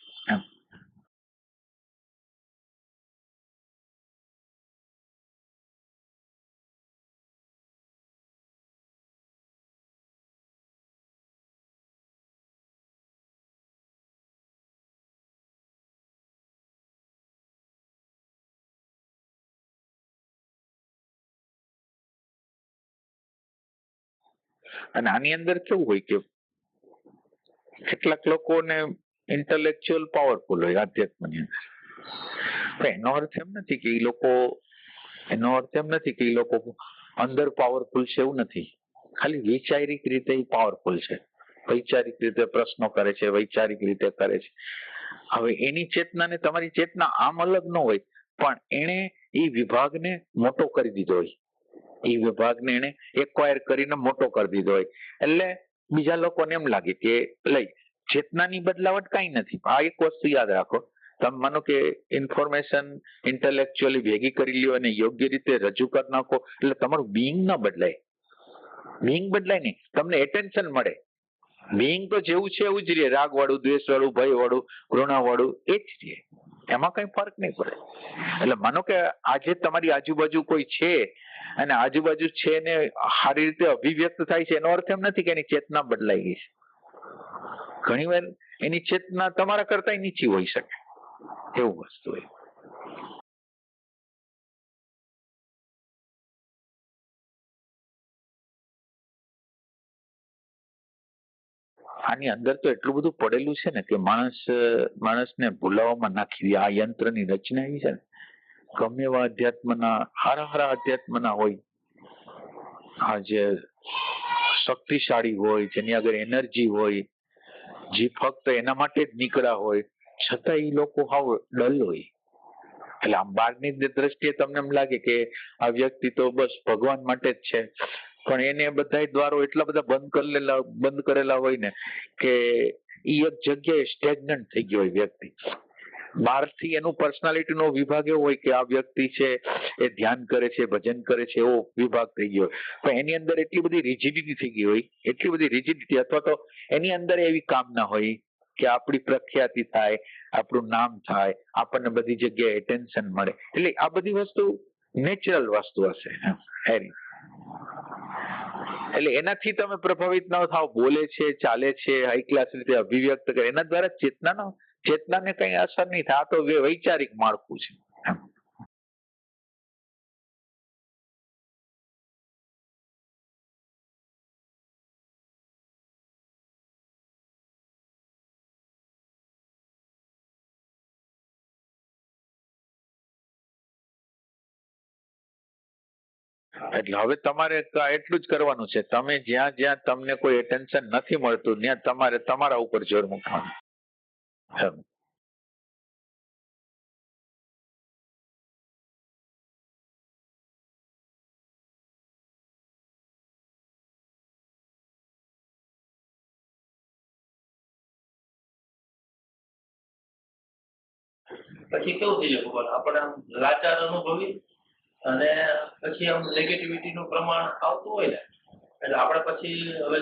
અને આની અંદર કેવું હોય કે કેટલાક લોકોને ઇન્ટેલેક્ચ્યુઅલ પાવરફુલ હોય આધ્યાત્મની અંદર. એનો અર્થ એમ નથી કે એ લોકો અંદર પાવરફુલ છે, એવું નથી. ખાલી વૈચારિક રીતે પાવરફુલ છે. વૈચારિક રીતે પ્રશ્નો કરે છે, વૈચારિક રીતે કરે છે. હવે એની ચેતના ને તમારી ચેતના આમ અલગ ન હોય, પણ એને એ વિભાગને મોટો કરી દીધો હોય, એ વિભાગને એને એક્વાયર કરીને મોટો કરી દીધો હોય. એટલે બીજા લોકોને એમ લાગે કે લઈ ચેતનાની બદલાવટ કઈ નથી. આ એક વસ્તુ યાદ રાખો, તમે માનો કે ઇન્ફોર્મેશન ઇન્ટેલેક્ચ્યુઅલી ભેગી કરી લ્યો અને યોગ્ય રીતે રજૂ કરી નાખો એટલે તમારું બીઈંગ ન બદલાય. બીઈંગ બદલાય નહીં, તમને એટેન્શન મળે. બીઈંગ તો જેવું છે એવું જ રહે, રાગ વાળું, દ્વેષ વાળું, ભય વાળું, ઘૃણા વાળું, એ જ રહે. એમાં કઈ ફરક નહીં પડે. એટલે માનો કે આજે તમારી આજુબાજુ કોઈ છે અને આજુબાજુ છે ને સારી રીતે અભિવ્યક્ત થાય છે, એનો અર્થ એમ નથી કે એની ચેતના બદલાઈ ગઈ છે. ઘણી વાર એની ચેતના તમારા કરતા નીચી હોઈ શકે, એવું વસ્તુ હોય. આની અંદર તો એટલું બધું પડેલું છે ને કે માણસને ભૂલાવામાં નાખી દે. આ યંત્રની રચના એવી છે ને, ગમે એવા અધ્યાત્મના હારા અધ્યાત્મના હોય, આ જે શક્તિશાળી હોય, જેની આગળ એનર્જી હોય, જે ફક્ત એના માટે જ નીકળ્યા હોય, છતાં એ લોકો હાવ ડલ હોય. એટલે આમ બહારની દ્રષ્ટિએ તમને એમ લાગે કે આ વ્યક્તિ તો બસ ભગવાન માટે જ છે, પણ એને બધા દ્વારો એટલા બધા બંધ કરેલા હોય ને કે એ એક જગ્યાએ સ્ટેગ્નન્ટ થઈ ગયો હોય વ્યક્તિ. બહારથી એનું પર્સનાલિટી નો વિભાગ એવો હોય કે આ વ્યક્તિ છે એ ધ્યાન કરે છે, ભજન કરે છે, એવો વિભાગ થઈ ગયો હોય. પણ એની અંદર એટલી બધી રિજિડિટી થઈ ગઈ હોય, એટલી બધી રિજિડિટી, અથવા તો એની અંદર એવી કામના હોય કે આપણી પ્રખ્યાતિ થાય, આપણું નામ થાય, આપણને બધી જગ્યાએ એટેન્શન મળે. એટલે આ બધી વસ્તુ નેચરલ વસ્તુ હશે હેરી. એટલે એનાથી તમે પ્રભાવિત ન થાવ. બોલે છે, ચાલે છે, હાઈ ક્લાસ રીતે અભિવ્યક્ત કરે, એના દ્વારા ચેતનાને કઈ અસર નહીં થાય. આ તો વૈચારિક માળખું છે. એટલે હવે તમારે એટલું જ કરવાનું છે, તમે જ્યાં જ્યાં તમને કોઈ એટેન્શન નથી મળતું ત્યાં તમારે તમારા ઉપર જોર મૂકવાનું. એમ. પછી કેવું થઈ જાય ભગવાન, આપણે આમ લાચાર અનુભવી અને પછી આમ નેગેટિવિટી નું પ્રમાણ આવતું હોય ને, એટલે આપણે પછી હવે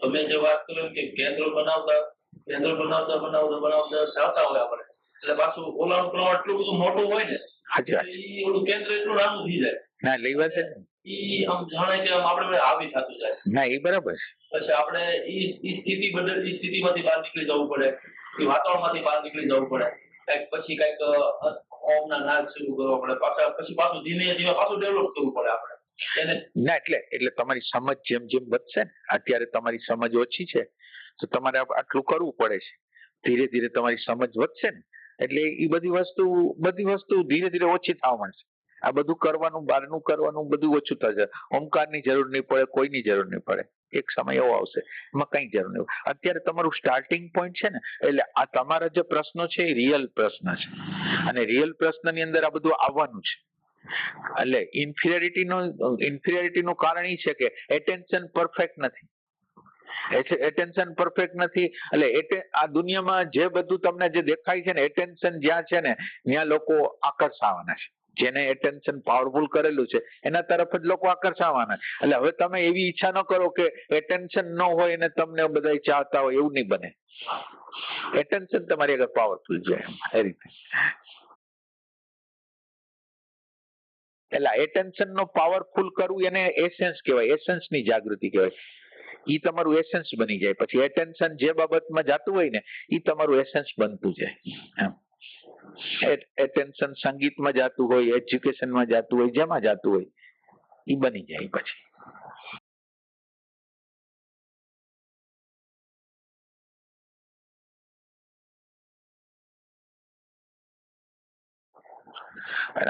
તમે જે વાત કરો કે કેન્દ્ર બનાવતા જાતા હોય આપણે, એટલે પાછું ઓલાનું પ્રમાણ એટલું બધું મોટું હોય ને, એ ઓલું કેન્દ્ર એટલું નાનું થઈ જાય. ના લેવા છે ઈ આમ જાણે કે આમ આપણે હાવી થતું જાય. ના એ બરાબર. પછી આપણે ઈ સ્થિતિમાંથી બહાર નીકળી જવું પડે, એ વાતાવરણમાંથી બહાર નીકળી જવું પડે, પછી કઈક ઓમના નાદ શરૂ કરવો પડે, પાછું ધીમે ધીમે પાછું ડેવલપ કરવું પડે આપણે એને. ના એટલે તમારી સમજ જેમ જેમ વધશે ને, અત્યારે તમારી સમજ ઓછી છે તો તમારે આટલું કરવું પડે છે. ધીરે ધીરે તમારી સમજ વધશે ને એટલે એ બધી વસ્તુ ધીરે ધીરે ઓછી થવા માંડશે. આ બધું કરવાનું, બહારનું કરવાનું બધું ઓછું થશે. ઓમકારની જરૂર નહીં પડે, કોઈની જરૂર નહીં પડે. એક સમય એવો આવશે એમાં કઈ જરૂર નહીં. અત્યારે તમારું સ્ટાર્ટિંગ પોઈન્ટ છે ને, એટલે આ તમારા જે પ્રશ્નો છે એ રિયલ પ્રશ્ન છે, અને રિયલ પ્રશ્નની અંદર આ બધું આવવાનું છે. એટલે ઇન્ફિરિયરિટીનું કારણ એ છે કે એટેન્શન પરફેક્ટ નથી. એટેન્શન પરફેક્ટ નથી એટલે આ દુનિયામાં જે બધું તમને જે દેખાય છે ને, એટેન્શન જ્યાં છે ને ત્યાં લોકો આકર્ષાવાના છે. જેને એટેન્શન પાવરફુલ કરેલું છે એના તરફ જ લોકો આકર્ષાવાના. એટલે હવે તમે એવી ઈચ્છા ન કરો કે એટેન્શન ન હોય અને તમને બધા ચાહતા હોય, એવું નહીં બને. એટેન્શન તમારી આગળ પાવરફુલ છે એ રીતે. એટલે એટેન્શન નો પાવરફુલ કરવું એને એસેન્સ કહેવાય, એસેન્સ ની જાગૃતિ કહેવાય. ઈ તમારું એસેન્સ બની જાય. પછી એટેન્શન જે બાબતમાં જતું હોય ને ઈ તમારું એસેન્સ બનતું જાય. એટેન્શન સંગીતમાં જતું હોય, એજ્યુકેશનમાં જતું હોય, જેમાં જતું હોય ઈ બની જાય. પછી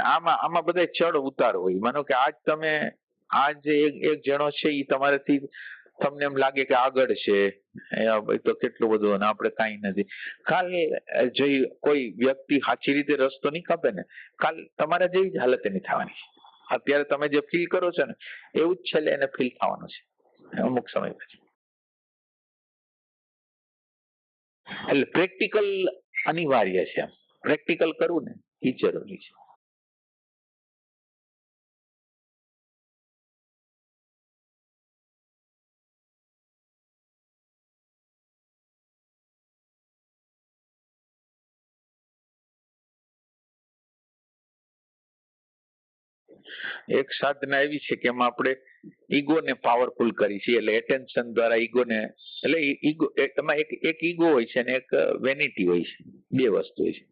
આમાં બધા ચડ ઉતાર હોય. માનો કે આજ એક જણો છે ઈ તમારાથી તમને એમ લાગે કે આગળ છે, તો કેટલું બધું, અને આપણે કઈ નથી. કાલ જો કોઈ વ્યક્તિ સાચી રીતે રસ્તો નહીં કાપે ને, કાલ તમારા જેવી જ હાલત એની થવાની. અત્યારે તમે જે ફીલ કરો છો ને એવું જ છેલ્લે એને ફીલ થવાનું છે અમુક સમય પછી. એટલે પ્રેક્ટિકલ અનિવાર્ય છે. પ્રેક્ટિકલ કરવું ને એ જરૂરી છે. એક સાધના એવી છે કે એમાં આપણે ઈગોને પાવરફુલ કરી છે. એટલે એટેન્શન દ્વારા ઈગોને, એટલે ઈગો એમાં એક ઈગો હોય છે અને એક વેનિટી હોય છે. બે વસ્તુ હોય છે.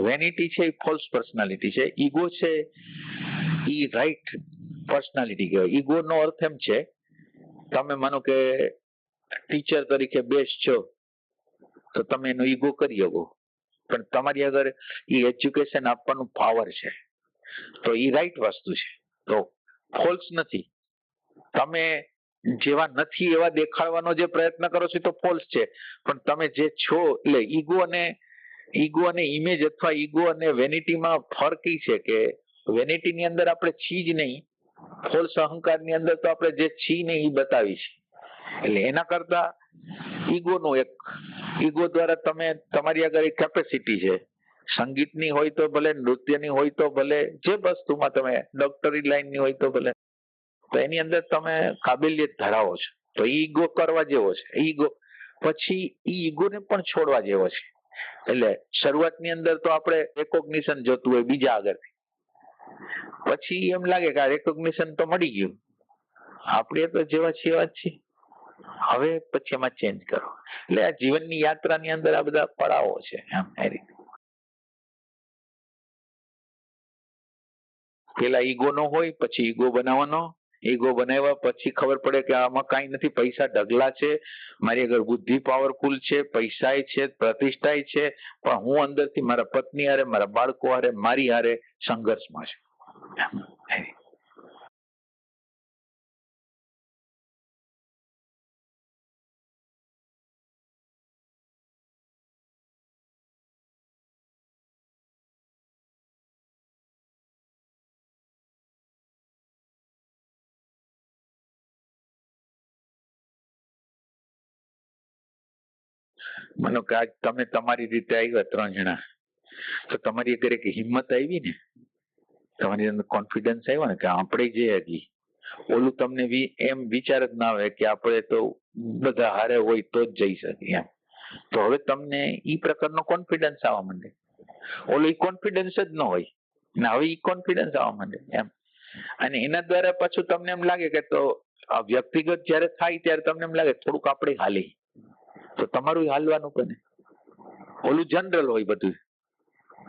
વેનિટી છે એ ફોલ્સ પર્સનાલિટી છે. ઈગો છે એ રાઈટ પર્સનાલિટી કહેવાય. ઈગો નો અર્થ એમ છે, તમે માનો કે ટીચર તરીકે બેસ્ટ છો તો તમે એનો ઈગો કરી શકો, પણ તમારી આગળ એ એજ્યુકેશન આપવાનું પાવર છે તો એ રાઈટ વસ્તુ છે, તો ફોલ્સ નથી. તમે જેવા નથી એવા દેખાડવાનો જે પ્રયત્ન કરો છો તો ફોલ્સ છે, પણ તમે જે છો એટલે ઈગો અને ઇમેજ અથવા ઈગો અને વેનિટીમાં ફરક એ છે કે વેનિટી ની અંદર આપણે છી જ નહીં, ફોલ્સ અહંકાર ની અંદર તો આપણે જે છી નહીં એ બતાવી છે. એટલે એના કરતા ઈગો દ્વારા તમે તમારી આગળ એક કેપેસિટી છે, સંગીતની હોય તો ભલે, નૃત્યની હોય તો ભલે, જે વસ્તુમાં તમે ડોક્ટરી લાઈનની હોય તો ભલે, તો એની અંદર તમે કાબિલિયત ધરાવો છો તો ઈગો કરવા જેવો છે. ઈગો પછી ઈગોને પણ છોડવા જેવો છે. એટલે શરૂઆતની અંદર તો આપણે રેકોગ્નિશન જોતું હોય બીજા આગળથી, પછી એમ લાગે કે આ રેકોગ્નિશન તો મળી ગયું, આપણે તો જેવા છીએ એવા જ છીએ, હવે પછી એમાં ચેન્જ કરો. એટલે આ જીવનની યાત્રાની અંદર આ બધા પડાવો છે એમ એ રીતે. પેલા ઈગો નો હોય, પછી ઈગો બનાવવાનો, ઈગો બનાવ્યા પછી ખબર પડે કે આમાં કઈ નથી, પૈસા ઢગલા છે, મારી આગળ બુદ્ધિ પાવરફુલ છે, પૈસા છે, પ્રતિષ્ઠા છે, પણ હું અંદરથી મારા પત્ની હારે, મારા બાળકો હારે, મારી હારે સંઘર્ષમાં છું. માનો કે આજ તમે તમારી રીતે આવ્યા 3 જણા, તો તમારી અગર એક હિંમત આવી ને, તમારી અંદર કોન્ફિડન્સ આવ્યો ને કે આપણે જે હજી ઓલું તમને એમ વિચાર જ ના આવે કે આપણે તો બધા હારે હોય તો જ જઈ શકીએ એમ. તો હવે તમને ઈ પ્રકારનો કોન્ફિડન્સ આવવા માંડે. ઓલો ઈ કોન્ફિડન્સ જ ન હોય ને હવે ઈ કોન્ફિડન્સ આવવા માંડે એમ. અને એના દ્વારા પાછું તમને એમ લાગે કે તો આ વ્યક્તિગત જયારે થાય ત્યારે તમને એમ લાગે થોડુંક આપણે હાલી, તો તમારું હાલવાનું બને. ઓલું જનરલ હોય બધું.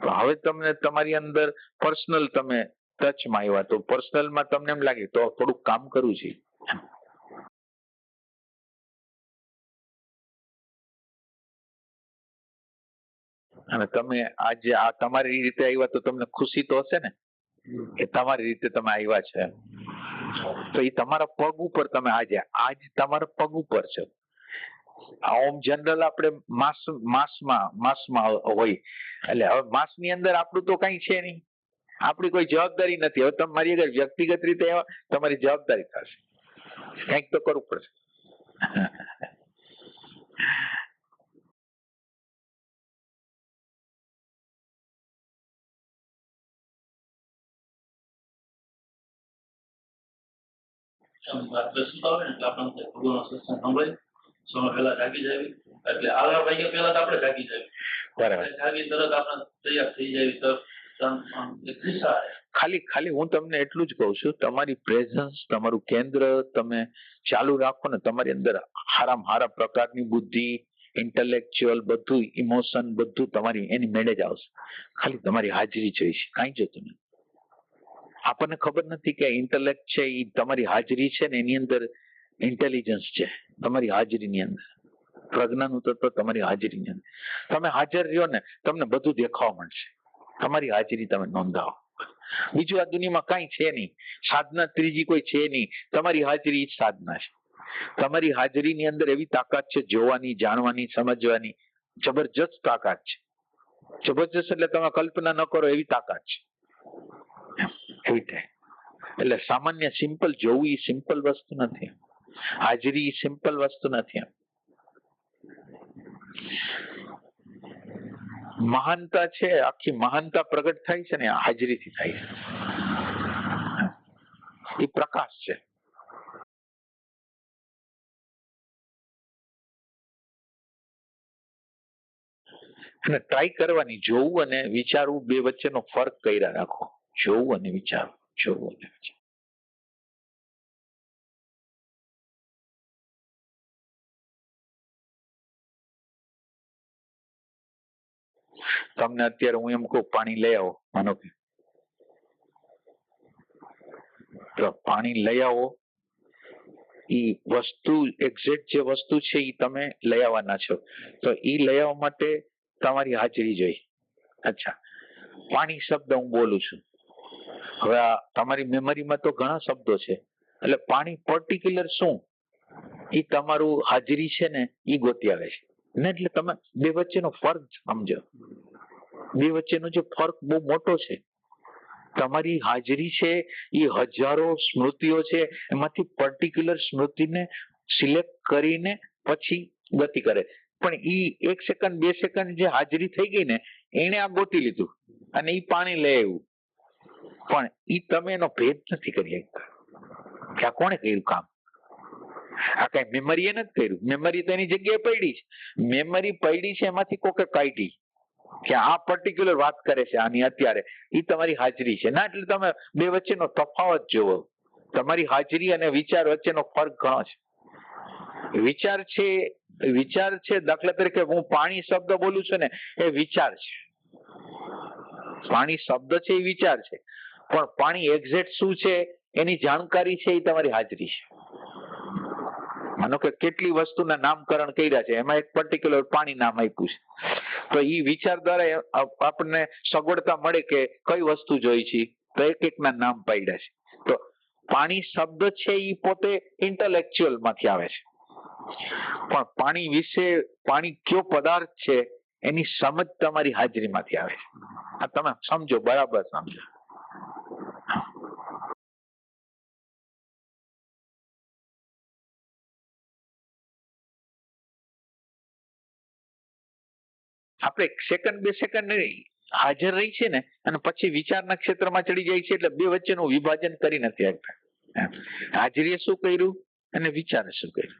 તો હવે તમને તમારી અંદર પર્સનલ તમે ટચમાં આવ્યા, તો પર્સનલમાં તમને એમ લાગે તો થોડુંક કામ કરવું છે. અને તમે આજે આ તમારી રીતે આવ્યા તો તમને ખુશી તો હશે ને કે તમારી રીતે તમે આવ્યા છે. તો એ તમારા પગ ઉપર તમે આજ તમારા પગ ઉપર છે. ઓમ જનરલ આપણે માસમાં હોય, એટલે હવે માસની અંદર આપણું તો કઈ છે નહીં, આપણી કોઈ જવાબદારી નથી. હવે તમારી અગર વ્યક્તિગત રીતે તમારી જવાબદારી થશે, કંઈક તો કરવું પડશે. રાત્રે સુતા હોય ને એટલે આપણને ભગવાનનો સત્સંગ સંભળાય, સમય પહેલા જાગી જાય, એટલે આગલા વાગ્યા પહેલા તો આપણે જાગી જાય. બરાબર. જાગી તરત આપણે તૈયાર થઈ જાય, તરત ખાલી હું તમને એટલું જ કહું છું, તમારી પ્રેઝન્સ, તમારું કેન્દ્ર તમે ચાલુ રાખો ને, તમારી અંદર હારામાં હારા પ્રકારની બુદ્ધિ, ઇન્ટેલેક્ચ્યુઅલ બધું, ઇમોશન બધું તમારી એની મેળે જ આવશે. ખાલી તમારી હાજરી જોઈશે, કાંઈ જોતું નથી. આપણને ખબર નથી કે ઇન્ટેલેક્ટ છે એ તમારી હાજરી છે ને, એની અંદર ઇન્ટેલિજન્સ છે તમારી હાજરીની અંદર. પ્રજ્ઞાનું તત્વ તમારી હાજરીની અંદર. તમે હાજર રહ્યો ને, તમને બધું દેખાવા મળશે. તમારી હાજરી તમે નોંધાવો. બીજું આ દુનિયામાં કાંઈ છે નહીં, સાધના ત્રીજી કોઈ છે નહીં, તમારી હાજરી જ સાધના છે. તમારી હાજરીની અંદર એવી તાકાત છે, જોવાની, જાણવાની, સમજવાની, જબરજસ્ત તાકાત છે. જબરજસ્ત એટલે તમે કલ્પના ન કરો એવી તાકાત છે. એવી થાય. એટલે સામાન્ય સિમ્પલ જોવું એ સિમ્પલ વસ્તુ નથી. હાજરી સિમ્પલ વસ્તુ નથી. મહાનતા છે, આખી મહાનતા પ્રગટ થાય છે ને હાજરીથી થાય છે. એ પ્રકાશ છે. અને ટ્રાય કરવાની, જોવું અને વિચારવું બે વચ્ચેનો ફરક કર્યા રાખો. જોવું અને વિચારવું, જોવું અને વિચારવું. તમને અત્યારે હું એમ કહું પાણી લઈ આવો, માનો કે તો પાણી લઈ આવો, ઈ વસ્તુ એક્ઝેક્ટ જે વસ્તુ છે એ તમે લઈ આવવાના છો, તો ઈ લઈ આવવા માટે તમારી હાજરી જોઈ. અચ્છા, પાણી શબ્દ હું બોલું છું, હવે આ તમારી મેમરીમાં તો ઘણા શબ્દો છે, એટલે પાણી પર્ટિક્યુલર શું એ તમારું હાજરી છે ને એ ગોતી આવે છે ને. એટલે તમે બે વચ્ચેનો ફરક સમજો. બે વચ્ચેનો જે ફરક બહુ મોટો છે. તમારી હાજરી છે એ હજારો સ્મૃતિઓ છે, એમાંથી પર્ટિક્યુલર સ્મૃતિને સિલેક્ટ કરીને પછી ગતિ કરે. પણ ઈ 1 સેકન્ડ 2 સેકન્ડ જે હાજરી થઈ ગઈ ને, એને આ ગોતી લીધું અને ઈ પાણી લઈ આવ્યું. પણ ઈ તમે એનો ભેદ નથી કરી શકતા કે આ કોણે કર્યું કામ. આ કઈ મેમરી એ નથી કર્યું. મેમરી તો એની જગ્યાએ પડી છે. મેમરી પડી છે એમાંથી કોકે કાઢી કે આ પર્ટિક્યુલર વાત કરે છે આની અત્યારે, એ તમારી હાજરી છે ના. એટલે તમે બે વચ્ચેનો તફાવત જોવો. તમારી હાજરી અને વિચાર વચ્ચેનો ફરક ઘણો છે. વિચાર છે દાખલા તરીકે હું પાણી શબ્દ બોલું છું ને, એ વિચાર છે. પાણી શબ્દ છે એ વિચાર છે, પણ પાણી એક્ઝેક્ટ શું છે એની જાણકારી છે એ તમારી હાજરી છે. માનો કે કેટલી વસ્તુના નામકરણ કર્યા છે, એમાં એક પર્ટિક્યુલર પાણી નામ આપ્યું છે, તો એ વિચાર દ્વારા આપણને સગવડતા મળે કે કઈ વસ્તુ જોઈ છે, તો એક ના નામ પાડ્યા છે. તો પાણી શબ્દ છે એ પોતે ઇન્ટેલેક્ચ્યુઅલ માંથી આવે છે, પણ પાણી વિશે, પાણી કયો પદાર્થ છે એની સમજ તમારી હાજરીમાંથી આવે છે. આ તમે સમજો, બરાબર સમજો. આપણે સેકન્ડ 2 સેકન્ડ હાજર રહી છે ને અને પછી વિચારના ક્ષેત્રમાં ચડી જાય છે એટલે બે વચ્ચેનું વિભાજન કરી નથી શકતા. હાજરીએ શું કર્યું અને વિચારે શું કર્યું.